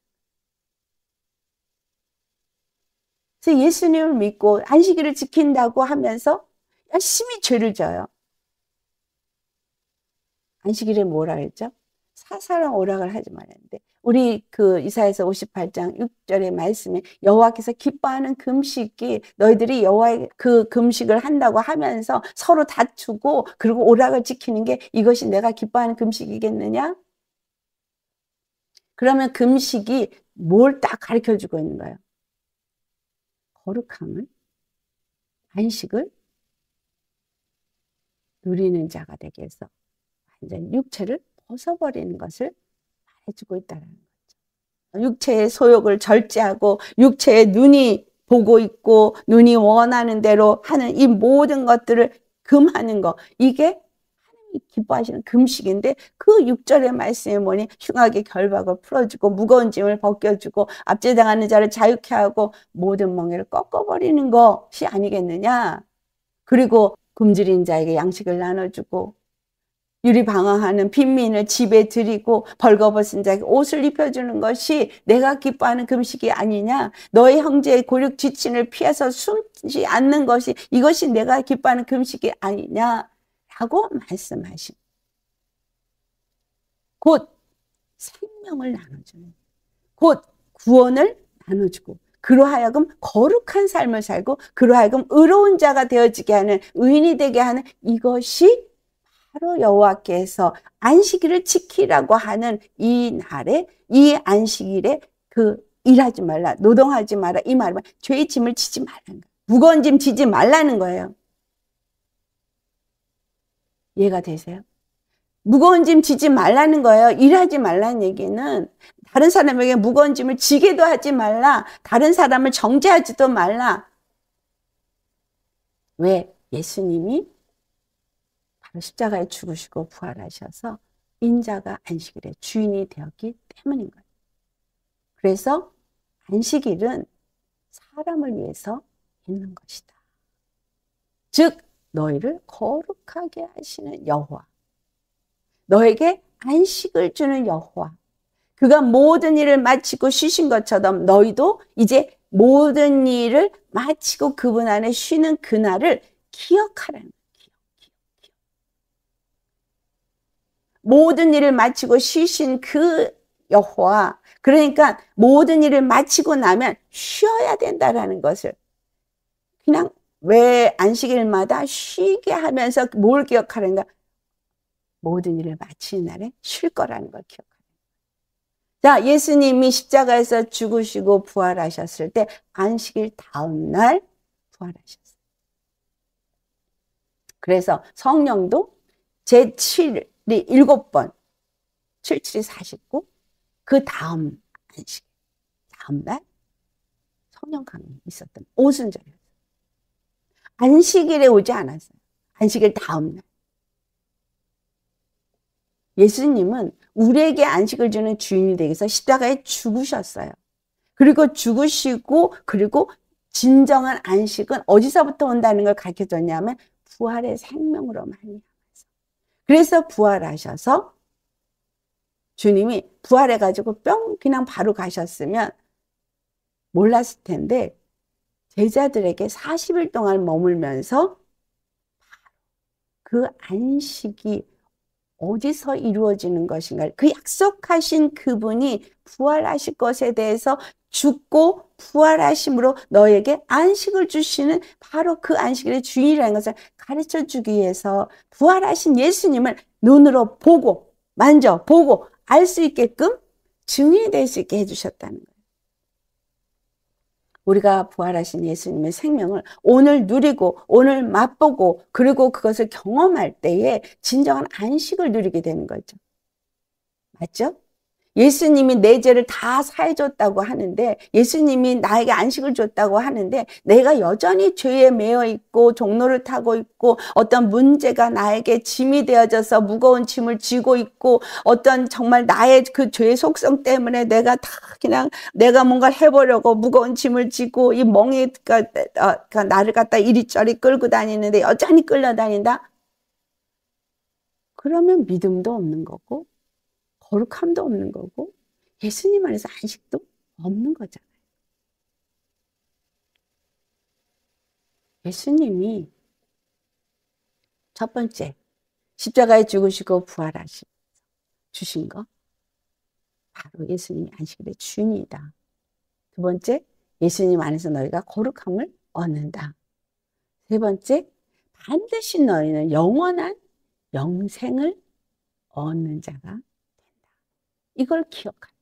Speaker 1: 그래서 예수님을 믿고 안식일을 지킨다고 하면서 열심히 죄를 져요. 안식일에 뭐라 그랬죠? 사사랑 오락을 하지 말았는데 우리 그 이사야서 58장 6절의 말씀에 여호와께서 기뻐하는 금식이 너희들이 여호와의 그 금식을 한다고 하면서 서로 다투고 그리고 오락을 지키는 게 이것이 내가 기뻐하는 금식이겠느냐? 그러면 금식이 뭘 딱 가르쳐주고 있는 거예요? 거룩함을, 안식을 누리는 자가 되게 해서 완전 육체를 벗어버리는 것을 말해주고 있다는 거죠. 육체의 소욕을 절제하고 육체의 눈이 보고 있고 눈이 원하는 대로 하는 이 모든 것들을 금하는 거, 이게 하나님이 기뻐하시는 금식인데 그 6절의 말씀이 뭐니? 흉악의 결박을 풀어주고 무거운 짐을 벗겨주고 압제당하는 자를 자유케 하고 모든 멍에를 꺾어버리는 것이 아니겠느냐. 그리고 굶주린 자에게 양식을 나눠주고 유리방황하는 빈민을 집에 들이고 벌거벗은 자에게 옷을 입혀주는 것이 내가 기뻐하는 금식이 아니냐. 너의 형제의 고륙 지친을 피해서 숨지 않는 것이 이것이 내가 기뻐하는 금식이 아니냐라고 말씀하신. 곧 생명을 나눠주는, 곧 구원을 나눠주고 그로하여금 거룩한 삶을 살고 그로하여금 의로운 자가 되어지게 하는, 의인이 되게 하는, 이것이 바로 여호와께서 안식일을 지키라고 하는 이 날에, 이 안식일에 그 일하지 말라, 노동하지 마라, 이 말은 죄의 짐을 지지 말라는 거예요. 무거운 짐 지지 말라는 거예요. 이해가 되세요? 무거운 짐 지지 말라는 거예요. 일하지 말라는 얘기는 다른 사람에게 무거운 짐을 지게도 하지 말라, 다른 사람을 정죄하지도 말라. 왜? 예수님이 십자가에 죽으시고 부활하셔서 인자가 안식일의 주인이 되었기 때문인 거예요. 그래서 안식일은 사람을 위해서 있는 것이다. 즉 너희를 거룩하게 하시는 여호와, 너에게 안식을 주는 여호와, 그가 모든 일을 마치고 쉬신 것처럼 너희도 이제 모든 일을 마치고 그분 안에 쉬는 그날을 기억하라는 거예요. 모든 일을 마치고 쉬신 그 여호와, 그러니까 모든 일을 마치고 나면 쉬어야 된다라는 것을, 그냥 왜 안식일마다 쉬게 하면서 뭘 기억하는가? 모든 일을 마치는 날에 쉴 거라는 걸 기억하는 거예요. 자, 예수님이 십자가에서 죽으시고 부활하셨을 때 안식일 다음 날 부활하셨어요. 그래서 성령도 제7일 7번, 77이 49, 그 다음 안식, 다음 날 성령 강림이 있었던 오순절이었어요. 안식일에 오지 않았어요. 안식일 다음 날. 예수님은 우리에게 안식을 주는 주인이 되기 위해서 십자가에 죽으셨어요. 그리고 죽으시고, 그리고 진정한 안식은 어디서부터 온다는 걸 가르쳐줬냐면 부활의 생명으로 말미암아서. 그래서 부활하셔서 주님이 부활해가지고 뿅 그냥 바로 가셨으면 몰랐을 텐데 제자들에게 40일 동안 머물면서 그 안식이 어디서 이루어지는 것인가? 그 약속하신 그분이 부활하실 것에 대해서 죽고 부활하심으로 너에게 안식을 주시는 바로 그 안식일의 주인이라는 것을 가르쳐 주기 위해서 부활하신 예수님을 눈으로 보고 만져보고 알 수 있게끔 증인이 될 수 있게 해주셨다는 거예요. 우리가 부활하신 예수님의 생명을 오늘 누리고 오늘 맛보고 그리고 그것을 경험할 때에 진정한 안식을 누리게 되는 거죠. 맞죠? 예수님이 내 죄를 다 사해줬다고 하는데, 예수님이 나에게 안식을 줬다고 하는데, 내가 여전히 죄에 매여 있고 종로를 타고 있고 어떤 문제가 나에게 짐이 되어져서 무거운 짐을 지고 있고 어떤 정말 나의 그 죄의 속성 때문에 내가 다 그냥 내가 뭔가를 해보려고 무거운 짐을 지고 이 멍에가 나를 갖다 이리저리 끌고 다니는데 여전히 끌려다닌다? 그러면 믿음도 없는 거고 거룩함도 없는 거고 예수님 안에서 안식도 없는 거잖아요. 예수님이 첫 번째 십자가에 죽으시고 부활하신 주신 거 바로 예수님이 안식일의 주인이다. 두 번째, 예수님 안에서 너희가 거룩함을 얻는다. 세 번째, 반드시 너희는 영원한 영생을 얻는 자가 된다. 이걸 기억하라.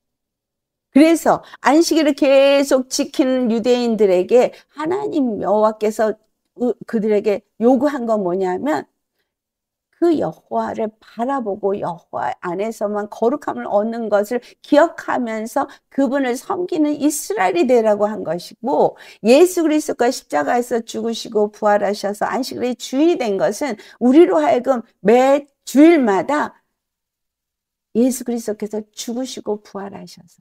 Speaker 1: 그래서 안식일을 계속 지키는 유대인들에게 하나님 여호와께서 그들에게 요구한 건 뭐냐면 그 여호와를 바라보고 여호와 안에서만 거룩함을 얻는 것을 기억하면서 그분을 섬기는 이스라엘이 되라고 한 것이고, 예수 그리스도가 십자가에서 죽으시고 부활하셔서 안식일의 주인이 된 것은 우리로 하여금 매 주일마다 예수 그리스도께서 죽으시고 부활하셔서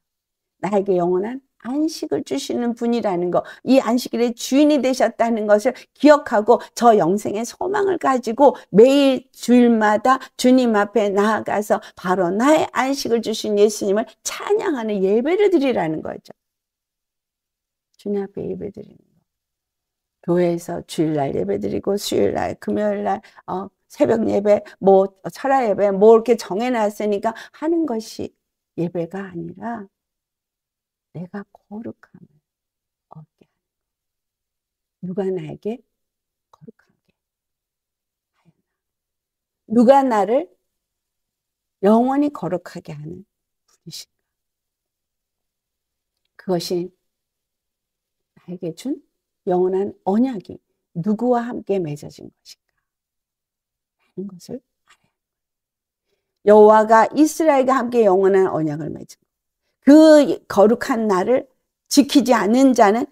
Speaker 1: 나에게 영원한 안식을 주시는 분이라는 것, 이 안식일의 주인이 되셨다는 것을 기억하고 저 영생의 소망을 가지고 매일 주일마다 주님 앞에 나아가서 바로 나의 안식을 주신 예수님을 찬양하는 예배를 드리라는 거죠. 주님 앞에 예배 드리는 거. 교회에서 주일날 예배 드리고 수요일날 금요일날 새벽 예배 뭐 철야 예배 뭐 이렇게 정해놨으니까 하는 것이 예배가 아니라 내가 거룩함을 얻게 하는 것. 누가 나에게 거룩하게 하였나? 누가 나를 영원히 거룩하게 하는 분이신가? 그것이 나에게 준 영원한 언약이 누구와 함께 맺어진 것인가 하는 것을 알아야 합니다. 여호와가 이스라엘과 함께 영원한 언약을 맺은 것. 그 거룩한 날을 지키지 않는 자는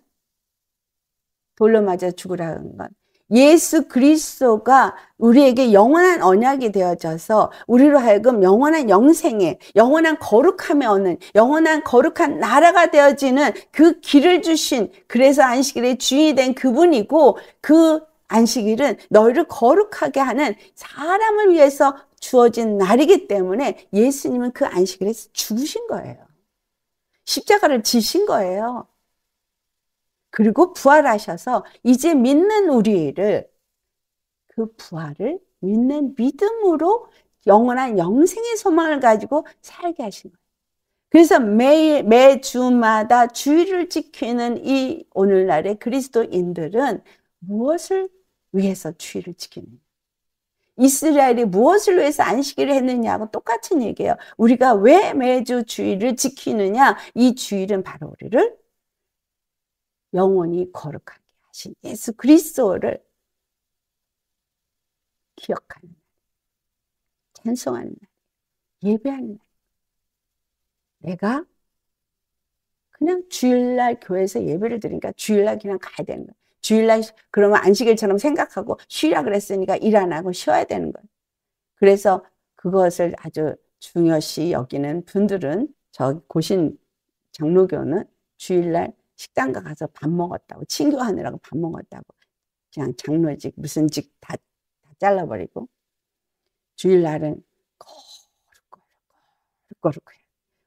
Speaker 1: 돌로 맞아 죽으라는 것. 예수 그리스도가 우리에게 영원한 언약이 되어져서 우리로 하여금 영원한 영생에 영원한 거룩함에 얻는 영원한 거룩한 나라가 되어지는 그 길을 주신, 그래서 안식일의 주인이 된 그분이고, 그 안식일은 너희를 거룩하게 하는 사람을 위해서 주어진 날이기 때문에 예수님은 그 안식일에서 죽으신 거예요. 십자가를 지신 거예요. 그리고 부활하셔서 이제 믿는 우리를 그 부활을 믿는 믿음으로 영원한 영생의 소망을 가지고 살게 하신 거예요. 그래서 매주마다 주일을 지키는 이 오늘날의 그리스도인들은 무엇을 위해서 주일을 지키느냐? 이스라엘이 무엇을 위해서 안식일을 했느냐하고 똑같은 얘기예요. 우리가 왜 매주 주일을 지키느냐? 이 주일은 바로 우리를 영원히 거룩하게 하신 예수 그리스도를 기억하는 날, 찬송하는 날, 예배하는 날. 내가 그냥 주일날 교회에서 예배를 드리니까 주일날 그냥 가야 되는 거예요. 주일날 그러면 안식일처럼 생각하고 쉬라 그랬으니까 일 안 하고 쉬어야 되는 거예요. 그래서 그것을 아주 중요시 여기는 분들은, 저 고신 장로교는 주일날 식당가 가서 밥 먹었다고, 친교하느라고 밥 먹었다고 그냥 장로직 무슨 직 다 잘라버리고 주일날은 거룩해.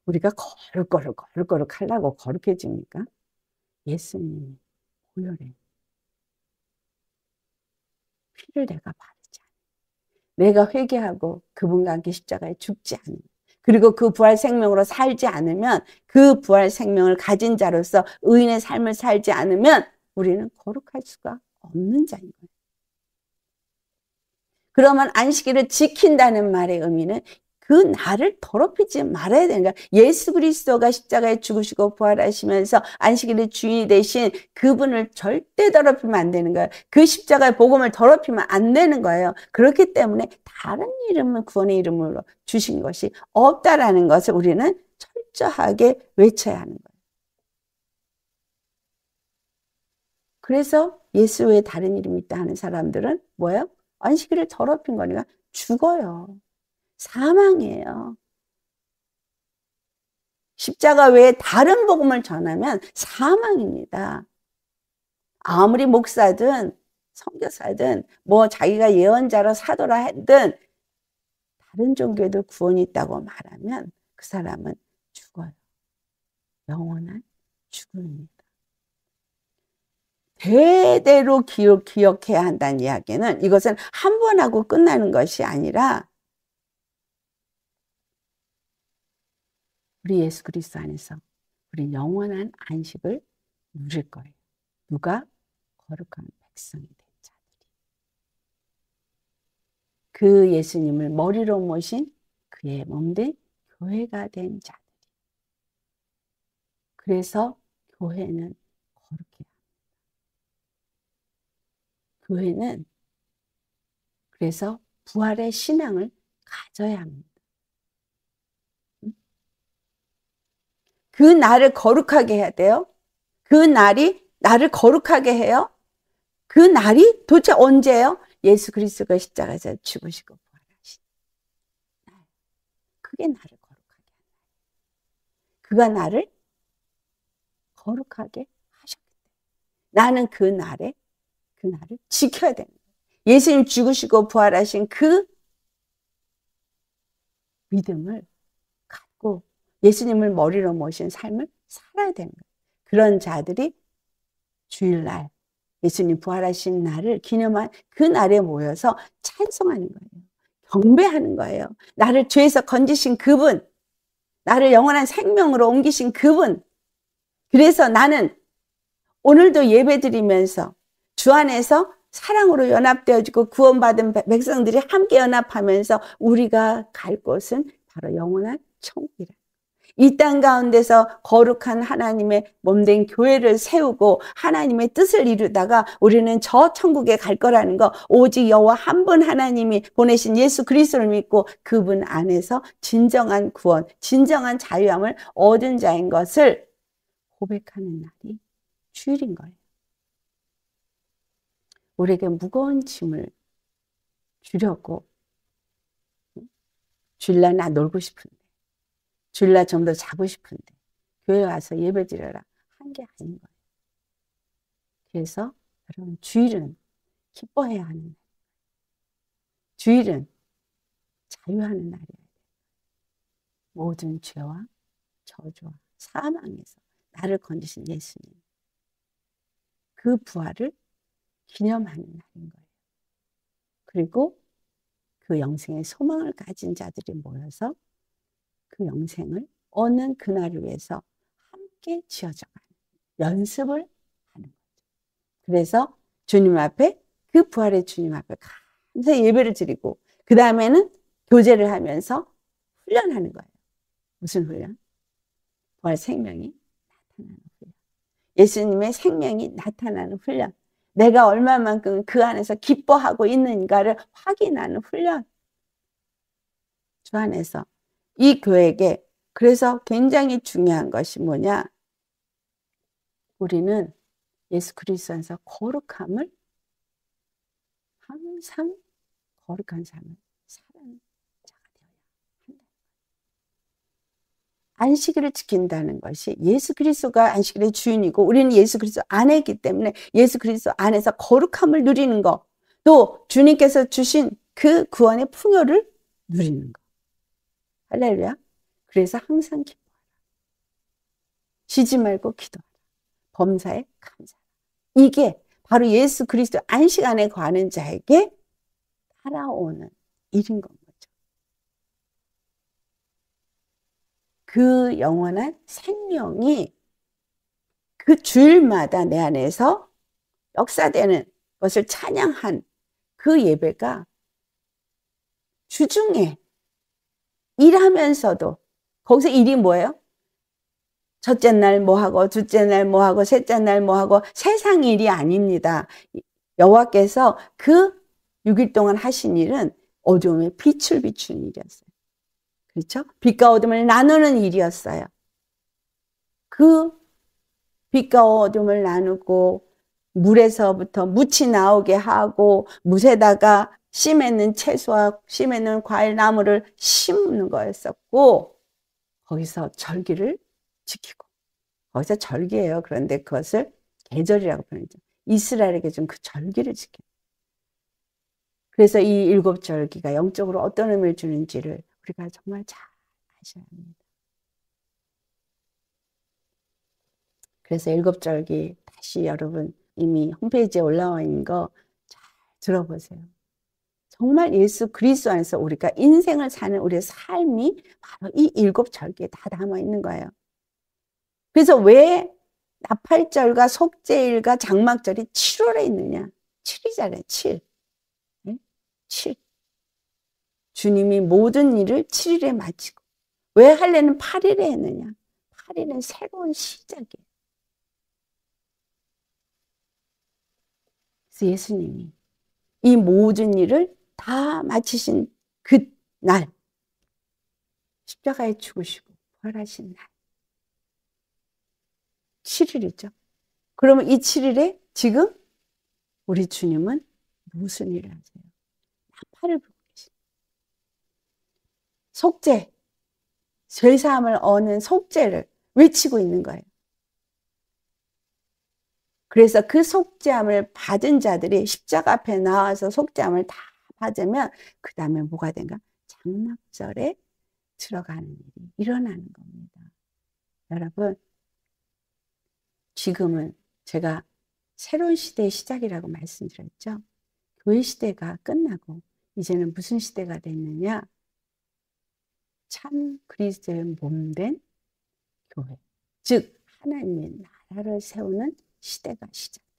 Speaker 1: 우리가 거룩 하려고 거룩해집니까? 예수님이 보혈에 피를 내가 바르지 않아요. 내가 회개하고 그분과 함께 십자가에 죽지 않으면, 그리고 그 부활 생명으로 살지 않으면, 그 부활 생명을 가진 자로서 의인의 삶을 살지 않으면 우리는 거룩할 수가 없는 자인 거예요. 그러면 안식일을 지킨다는 말의 의미는 그 날을 더럽히지 말아야 되는 거야. 예수 그리스도가 십자가에 죽으시고 부활하시면서 안식일의 주인이 되신 그분을 절대 더럽히면 안 되는 거예요. 그 십자가의 복음을 더럽히면 안 되는 거예요. 그렇기 때문에 다른 이름을 구원의 이름으로 주신 것이 없다라는 것을 우리는 철저하게 외쳐야 하는 거예요. 그래서 예수 외에 다른 이름이 있다 하는 사람들은 뭐예요? 안식일을 더럽힌 거니까 죽어요. 사망이에요. 십자가 외에 다른 복음을 전하면 사망입니다. 아무리 목사든 선교사든 뭐 자기가 예언자로 사도라 했든 다른 종교에도 구원이 있다고 말하면 그 사람은 죽어요. 영원한 죽음입니다. 대대로 기억해야 한다는 이야기는 이것은 한 번 하고 끝나는 것이 아니라 우리 예수 그리스도 안에서 우리 영원한 안식을 누릴 거예요. 누가? 거룩한 백성이 된 자들이. 그 예수님을 머리로 모신 그의 몸된 교회가 된 자들이. 그래서 교회는 거룩해야 합니다. 교회는 그래서 부활의 신앙을 가져야 합니다. 그 날을 거룩하게 해야 돼요. 그 날이 나를 거룩하게 해요. 그 날이 도대체 언제예요? 예수 그리스도가 십자가에서 죽으시고 부활하신 날. 그게 나를 거룩하게 하는 날. 그가 나를 거룩하게 하셨기 때문에 나는 그 날을 지켜야 됩니다. 예수님 죽으시고 부활하신 그 믿음을 갖고 예수님을 머리로 모신 삶을 살아야 되는 거예요. 그런 자들이 주일날 예수님 부활하신 날을 기념한 그 날에 모여서 찬송하는 거예요. 경배하는 거예요. 나를 죄에서 건지신 그분, 나를 영원한 생명으로 옮기신 그분. 그래서 나는 오늘도 예배드리면서 주 안에서 사랑으로 연합되어지고 구원받은 백성들이 함께 연합하면서 우리가 갈 곳은 바로 영원한 천국이라. 이 땅 가운데서 거룩한 하나님의 몸된 교회를 세우고 하나님의 뜻을 이루다가 우리는 저 천국에 갈 거라는 거, 오직 여호와 한 분 하나님이 보내신 예수 그리스도를 믿고 그분 안에서 진정한 구원, 진정한 자유함을 얻은 자인 것을 고백하는 날이 주일인 거예요. 우리에게 무거운 짐을 주려고 주일날 나 놀고 싶은데, 주일날 좀 더 자고 싶은데 교회 와서 예배 드려라 한 게 아닌 거예요. 그래서 여러분 주일은 기뻐해야 하는 날, 주일은 자유하는 날이에요. 모든 죄와 저주와 사망에서 나를 건지신 예수님, 그 부활을 기념하는 날인 거예요. 그리고 그 영생의 소망을 가진 자들이 모여서 그 영생을 얻는 그날을 위해서 함께 지어져가는 연습을 하는 거죠. 그래서 주님 앞에, 그 부활의 주님 앞에 감사의 예배를 드리고 그 다음에는 교제를 하면서 훈련하는 거예요. 무슨 훈련? 부활 생명이 나타나는 훈련. 예수님의 생명이 나타나는 훈련. 내가 얼마만큼 그 안에서 기뻐하고 있는가를 확인하는 훈련. 주 안에서 이 교회에게 그래서 굉장히 중요한 것이 뭐냐? 우리는 예수 그리스도 안에서 거룩함을 항상 거룩한 삶을 사는 자가 되어야 한다. 안식일을 지킨다는 것이 예수 그리스도가 안식일의 주인이고 우리는 예수 그리스도 안에 있기 때문에 예수 그리스도 안에서 거룩함을 누리는 것, 또 주님께서 주신 그 구원의 풍요를 누리는 것. 할렐루야. 그래서 항상 기뻐하라. 쉬지 말고 기도하라. 범사에 감사하라. 이게 바로 예수 그리스도 안식 안에 거하는 자에게 따라오는 잃은 건 거죠. 그 영원한 생명이 그 주일마다 내 안에서 역사되는 것을 찬양한 그 예배가 주중에 일하면서도, 거기서 일이 뭐예요? 첫째 날 뭐하고 둘째 날 뭐하고 셋째 날 뭐하고 세상 일이 아닙니다. 여호와께서 그 6일 동안 하신 일은 어둠에 빛을 비추는 일이었어요. 그렇죠? 빛과 어둠을 나누는 일이었어요. 그 빛과 어둠을 나누고 물에서부터 묻이 나오게 하고 묻에다가 씨 맺는 채소와 씨 맺는 과일 나무를 심는 거였었고, 거기서 절기를 지키고, 거기서 절기예요. 그런데 그것을 계절이라고 표현하죠. 이스라엘에게 좀 그 절기를 지켜요. 그래서 이 7절기가 영적으로 어떤 의미를 주는지를 우리가 정말 잘 아셔야 합니다. 그래서 7절기 다시 여러분 이미 홈페이지에 올라와 있는 거 잘 들어보세요. 정말 예수 그리스도 안에서 우리가 인생을 사는 우리의 삶이 바로 이 7절기에 다 담아 있는 거예요. 그래서 왜 나팔절과 속죄일과 장막절이 7월에 있느냐? 7이잖아요. 7. 7. 주님이 모든 일을 7일에 마치고, 왜 할례는 8일에 했느냐? 8일은 새로운 시작이에요. 그래서 예수님이 이 모든 일을 다 마치신 그 날, 십자가에 죽으시고 부활하신 날, 7일이죠. 그러면 이 7일에 지금 우리 주님은 무슨 일을 하세요? 나팔을 불고 계십니다. 속죄, 죄사함을 얻는 속죄를 외치고 있는 거예요. 그래서 그 속죄함을 받은 자들이 십자가 앞에 나와서 속죄함을 다 받으면 그 다음에 뭐가 된가? 장막절에 들어가는 일이 일어나는 겁니다. 여러분, 지금은 제가 새로운 시대의 시작이라고 말씀드렸죠. 교회 시대가 끝나고 이제는 무슨 시대가 됐느냐? 참 그리스도의 몸된 교회, 즉 하나님의 나라를 세우는 시대가 시작되었어요.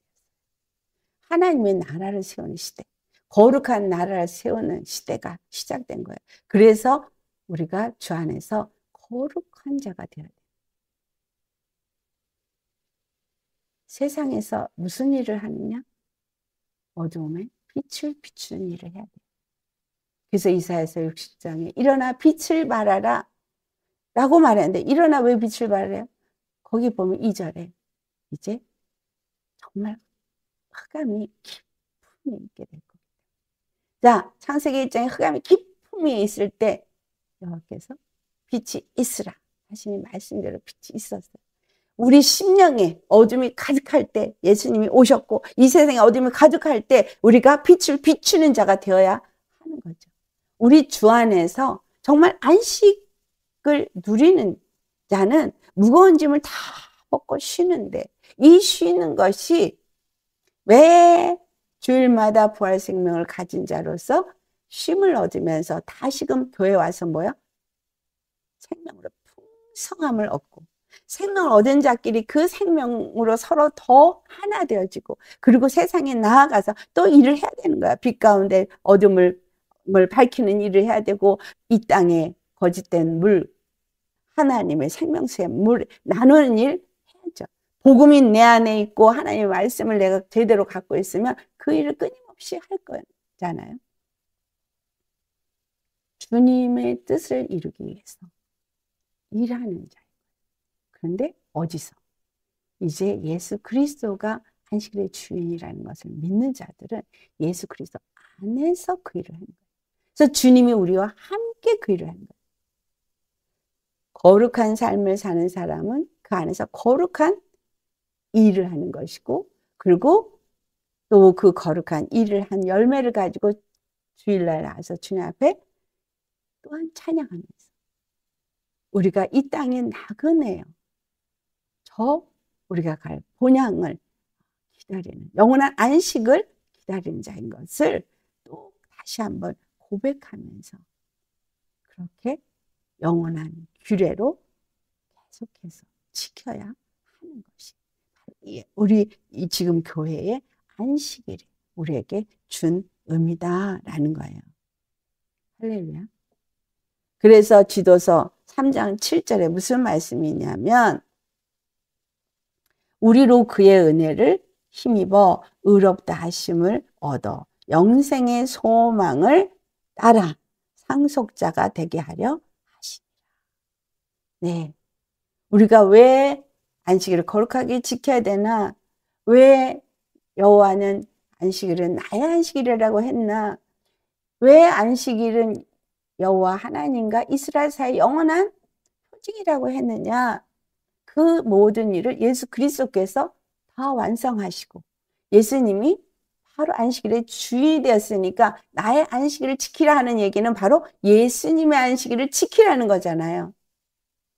Speaker 1: 하나님의 나라를 세우는 시대, 거룩한 나라를 세우는 시대가 시작된 거예요. 그래서 우리가 주 안에서 거룩한 자가 되어야 돼요. 세상에서 무슨 일을 하느냐? 어두움에 빛을 비추는 일을 해야 돼요. 그래서 이사야서 60장에 일어나 빛을 발하라 라고 말하는데, 일어나 왜 빛을 발하래요? 거기 보면 2절에 이제 정말 흑암이 깊음이 있게 될 겁니다. 자, 창세기 1장에 흑암이 깊음이 있을 때 여호와께서 빛이 있으라 하시니 말씀대로 빛이 있었어요. 우리 심령에 어둠이 가득할 때 예수님이 오셨고, 이 세상에 어둠이 가득할 때 우리가 빛을 비추는 자가 되어야 하는 거죠. 우리 주 안에서 정말 안식을 누리는 자는 무거운 짐을 다 벗고 쉬는데, 이 쉬는 것이 왜 주일마다 부활 생명을 가진 자로서 쉼을 얻으면서 다시금 교회 와서 뭐야? 생명으로 풍성함을 얻고, 생명을 얻은 자끼리 그 생명으로 서로 더 하나 되어지고, 그리고 세상에 나아가서 또 일을 해야 되는 거야. 빛 가운데 어둠을 밝히는 일을 해야 되고, 이 땅에 거짓된 물, 하나님의 생명수의 물 나누는 일 해야죠. 복음이 내 안에 있고 하나님의 말씀을 내가 제대로 갖고 있으면 그 일을 끊임없이 할 거잖아요. 주님의 뜻을 이루기 위해서 일하는 자예요. 그런데 어디서? 이제 예수 그리스도가 안식일의 주인이라는 것을 믿는 자들은 예수 그리스도 안에서 그 일을 하는 거예요. 그래서 주님이 우리와 함께 그 일을 하는 거예요. 거룩한 삶을 사는 사람은 그 안에서 거룩한 일을 하는 것이고, 그리고 또 그 거룩한 일을 한 열매를 가지고 주일날 나와서 주님 앞에 또한 찬양하면서 우리가 이 땅의 나그네요. 저 우리가 갈 본향을 기다리는, 영원한 안식을 기다리는 자인 것을 또 다시 한번 고백하면서 그렇게 영원한 규례로 계속해서 지켜야 하는 것이 우리 지금 교회의 안식일이 우리에게 준 의미다라는 거예요. 할렐루야. 그래서 지도서 3장 7절에 무슨 말씀이냐면 우리로 그의 은혜를 힘입어 의롭다 하심을 얻어 영생의 소망을 따라 상속자가 되게 하려 하십니다. 네, 우리가 왜 안식일을 거룩하게 지켜야 되나? 왜 여호와는 안식일은 나의 안식일이라고 했나? 왜 안식일은 여호와 하나님과 이스라엘 사이의 영원한 표징이라고 했느냐? 그 모든 일을 예수 그리스도께서 다 완성하시고 예수님이 바로 안식일의 주인이 되었으니까 나의 안식일을 지키라 하는 얘기는 바로 예수님의 안식일을 지키라는 거잖아요.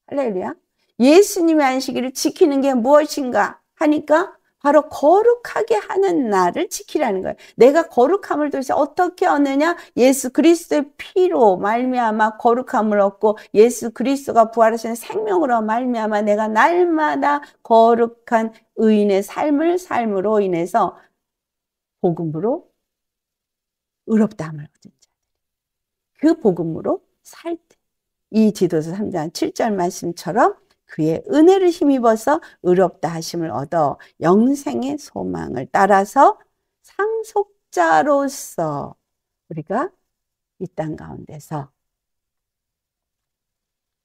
Speaker 1: 할렐루야. 예수님의 안식일을 지키는 게 무엇인가 하니까 바로 거룩하게 하는 날을 지키라는 거예요. 내가 거룩함을 도대체 어떻게 얻느냐? 예수 그리스도의 피로 말미암아 거룩함을 얻고 예수 그리스도가 부활하신 생명으로 말미암아 내가 날마다 거룩한 의인의 삶을 삶으로 인해서 복음으로 의롭다함을 얻은 자. 그 복음으로 살 때 이 지도서 3장 7절 말씀처럼 그의 은혜를 힘입어서 의롭다 하심을 얻어 영생의 소망을 따라서 상속자로서 우리가 이 땅 가운데서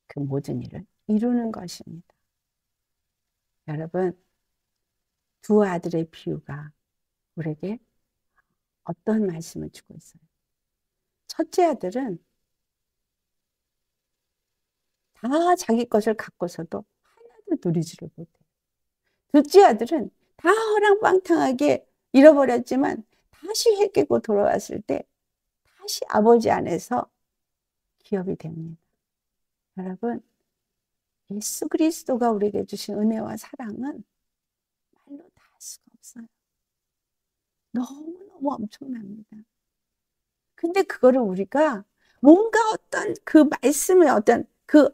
Speaker 1: 그 모든 일을 이루는 것입니다. 여러분, 두 아들의 비유가 우리에게 어떤 말씀을 주고 있어요? 첫째 아들은 다 자기 것을 갖고서도 하나도 누리지를 못해요. 둘째 아들은 다 허랑방탕하게 잃어버렸지만 다시 회개고 돌아왔을 때 다시 아버지 안에서 기업이 됩니다. 여러분, 예수 그리스도가 우리에게 주신 은혜와 사랑은 말로 다 할 수가 없어요. 너무너무 엄청납니다. 근데 그거를 우리가 뭔가 어떤 그 말씀의 어떤 그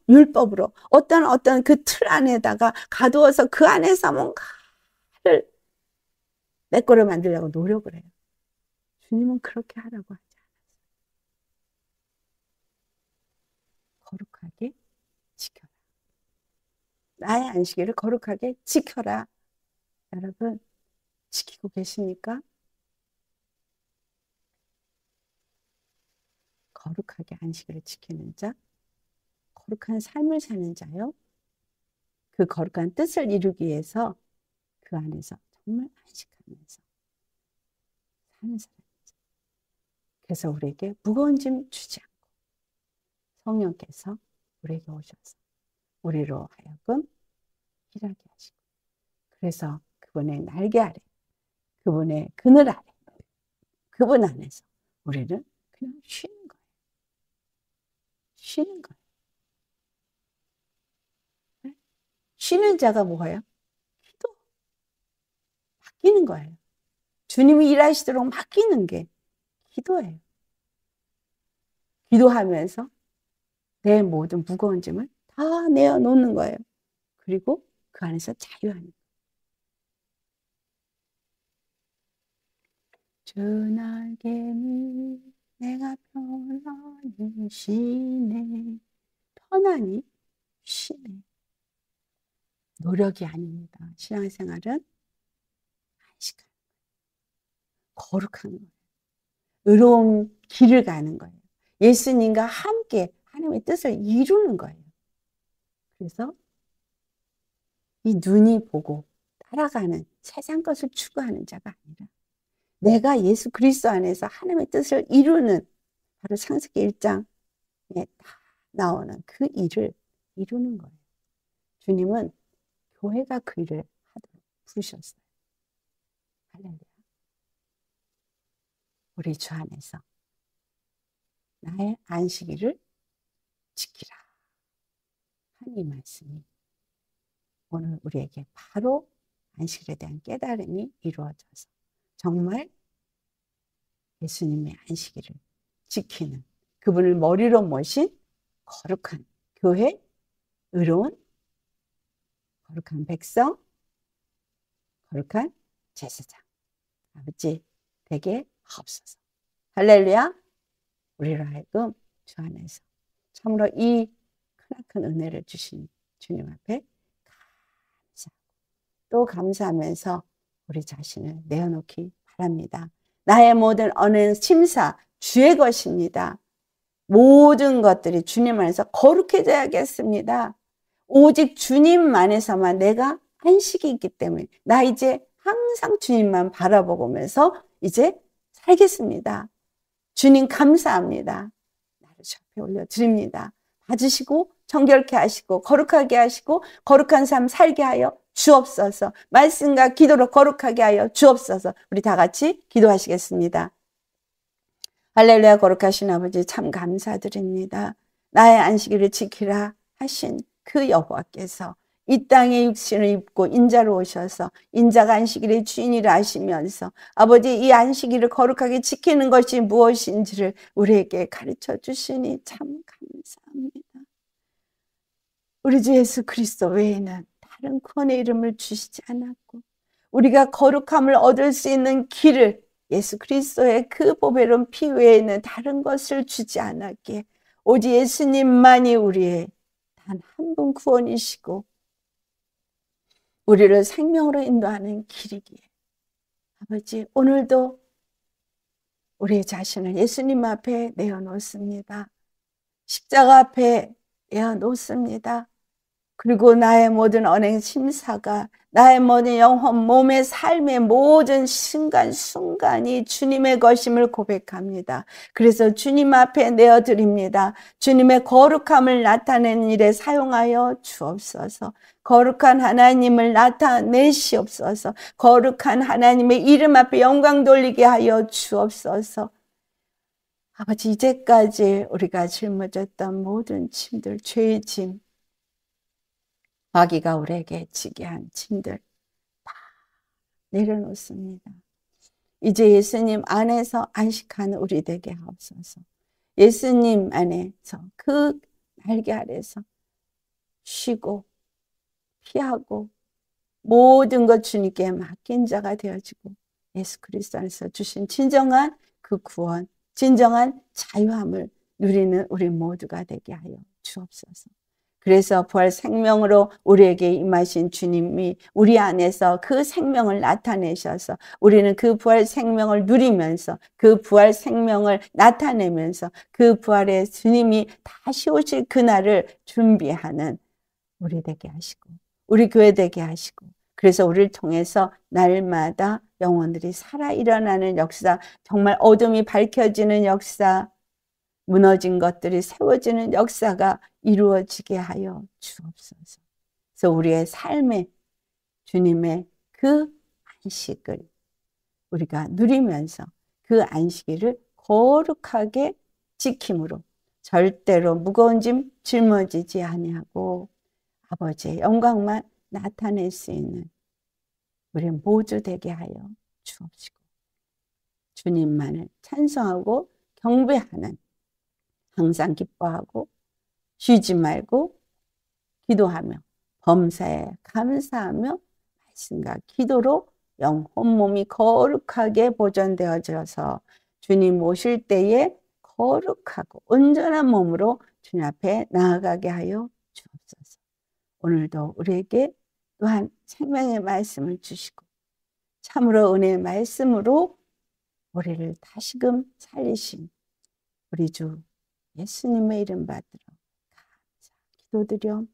Speaker 1: 율법으로 어떤 그 틀 안에다가 가두어서 그 안에서 뭔가를 내 거를 만들려고 노력을 해요. 주님은 그렇게 하라고 하지 않았어요. 거룩하게 지켜라. 나의 안식일을 거룩하게 지켜라. 여러분, 지키고 계십니까? 거룩하게 안식일을 지키는 자, 거룩한 삶을 사는 자요. 그 거룩한 뜻을 이루기 위해서 그 안에서 정말 안식하면서 사는 사람이죠. 그래서 우리에게 무거운 짐 주지 않고 성령께서 우리에게 오셔서 우리로 하여금 일하게 하시고 그래서 그분의 날개 아래, 그분의 그늘 아래, 그분 안에서 우리는 그냥 쉬는 거예요. 쉬는 거예요. 네? 쉬는 자가 뭐예요? 기도. 맡기는 거예요. 주님이 일하시도록 맡기는 게 기도예요. 기도하면서 내 모든 무거운 짐을 다 내어놓는 거예요. 그리고 그 안에서 자유하는 거예요. 주 날개니 내가 편안히 쉬네. 편안히 쉬네. 노력이 아닙니다. 신앙생활은 안식하는 거예요. 거룩한 거예요. 의로운 길을 가는 거예요. 예수님과 함께 하나님의 뜻을 이루는 거예요. 그래서 이 눈이 보고 따라가는 세상 것을 추구하는 자가 아니라 내가 예수 그리스도 안에서 하나님의 뜻을 이루는 바로 창세기 1장에 다 나오는 그 일을 이루는 거예요. 주님은 교회가 그 일을 하도록 부르셨어요. 할렐루야. 우리 주 안에서 나의 안식일을 지키라 하는 이 말씀이 오늘 우리에게 바로 안식일에 대한 깨달음이 이루어져서 정말 예수님의 안식일을 지키는, 그분을 머리로 모신 거룩한 교회, 의로운 거룩한 백성, 거룩한 제사장 아버지 되게 하옵소서. 할렐루야. 우리로 하여금 주 안에서 참으로 이 크나큰 은혜를 주신 주님 앞에 감사하고 또 감사하면서 우리 자신을 내어놓기 바랍니다. 나의 모든 언어는 심사 주의 것입니다. 모든 것들이 주님 안에서 거룩해져야겠습니다. 오직 주님 안에서만 내가 안식이 있기 때문에 나 이제 항상 주님만 바라보면서 이제 살겠습니다. 주님 감사합니다. 나를 주 앞에 올려드립니다. 봐주시고 정결케 하시고 거룩하게 하시고 거룩한 삶 살게 하여 주옵소서. 말씀과 기도로 거룩하게 하여 주옵소서. 우리 다 같이 기도하시겠습니다. 할렐루야. 거룩하신 아버지 참 감사드립니다. 나의 안식일을 지키라 하신 그 여호와께서 이 땅에 육신을 입고 인자로 오셔서 인자가 안식일의 주인이라 하시면서 아버지 이 안식일을 거룩하게 지키는 것이 무엇인지를 우리에게 가르쳐 주시니 참 감사합니다. 우리 주 예수 그리스도 외에는 다른 구원의 이름을 주시지 않았고 우리가 거룩함을 얻을 수 있는 길을 예수 그리스도의 그 보배로운 피 외에는 다른 것을 주지 않았기에 오직 예수님만이 우리의 단 한 분 구원이시고 우리를 생명으로 인도하는 길이기에 아버지 오늘도 우리의 자신을 예수님 앞에 내어놓습니다. 십자가 앞에 내어놓습니다. 그리고 나의 모든 언행 심사가 나의 모든 영혼 몸의 삶의 모든 순간순간이 주님의 것임을 고백합니다. 그래서 주님 앞에 내어드립니다. 주님의 거룩함을 나타내는 일에 사용하여 주옵소서. 거룩한 하나님을 나타내시옵소서. 거룩한 하나님의 이름 앞에 영광 돌리게 하여 주옵소서. 아버지 이제까지 우리가 짊어졌던 모든 짐들, 죄의 짐, 마귀가 우리에게 지게 한 짐들 다 내려놓습니다. 이제 예수님 안에서 안식하는 우리 되게 하옵소서. 예수님 안에서 그 날개 아래서 쉬고 피하고 모든 것 주님께 맡긴 자가 되어지고 예수 그리스도 안에서 주신 진정한 그 구원, 진정한 자유함을 누리는 우리 모두가 되게 하여 주옵소서. 그래서 부활 생명으로 우리에게 임하신 주님이 우리 안에서 그 생명을 나타내셔서 우리는 그 부활 생명을 누리면서 그 부활 생명을 나타내면서 그 부활의 주님이 다시 오실 그날을 준비하는 우리 되게 하시고 우리 교회 되게 하시고 그래서 우리를 통해서 날마다 영혼들이 살아 일어나는 역사, 정말 어둠이 밝혀지는 역사, 무너진 것들이 세워지는 역사가 이루어지게 하여 주옵소서. 그래서 우리의 삶에 주님의 그 안식을 우리가 누리면서 그 안식일을 거룩하게 지킴으로 절대로 무거운 짐 짊어지지 아니하고 아버지의 영광만 나타낼 수 있는 우리 모두 되게 하여 주옵시고 주님만을 찬송하고 경배하는 항상 기뻐하고 쉬지 말고 기도하며 범사에 감사하며 말씀과 기도로 영혼 몸이 거룩하게 보존되어져서 주님 오실 때에 거룩하고 온전한 몸으로 주님 앞에 나아가게 하여 주옵소서. 오늘도 우리에게 또한 생명의 말씀을 주시고 참으로 은혜의 말씀으로 우리를 다시금 살리신 우리 주 예수님의 이름 받들어 감사 기도드려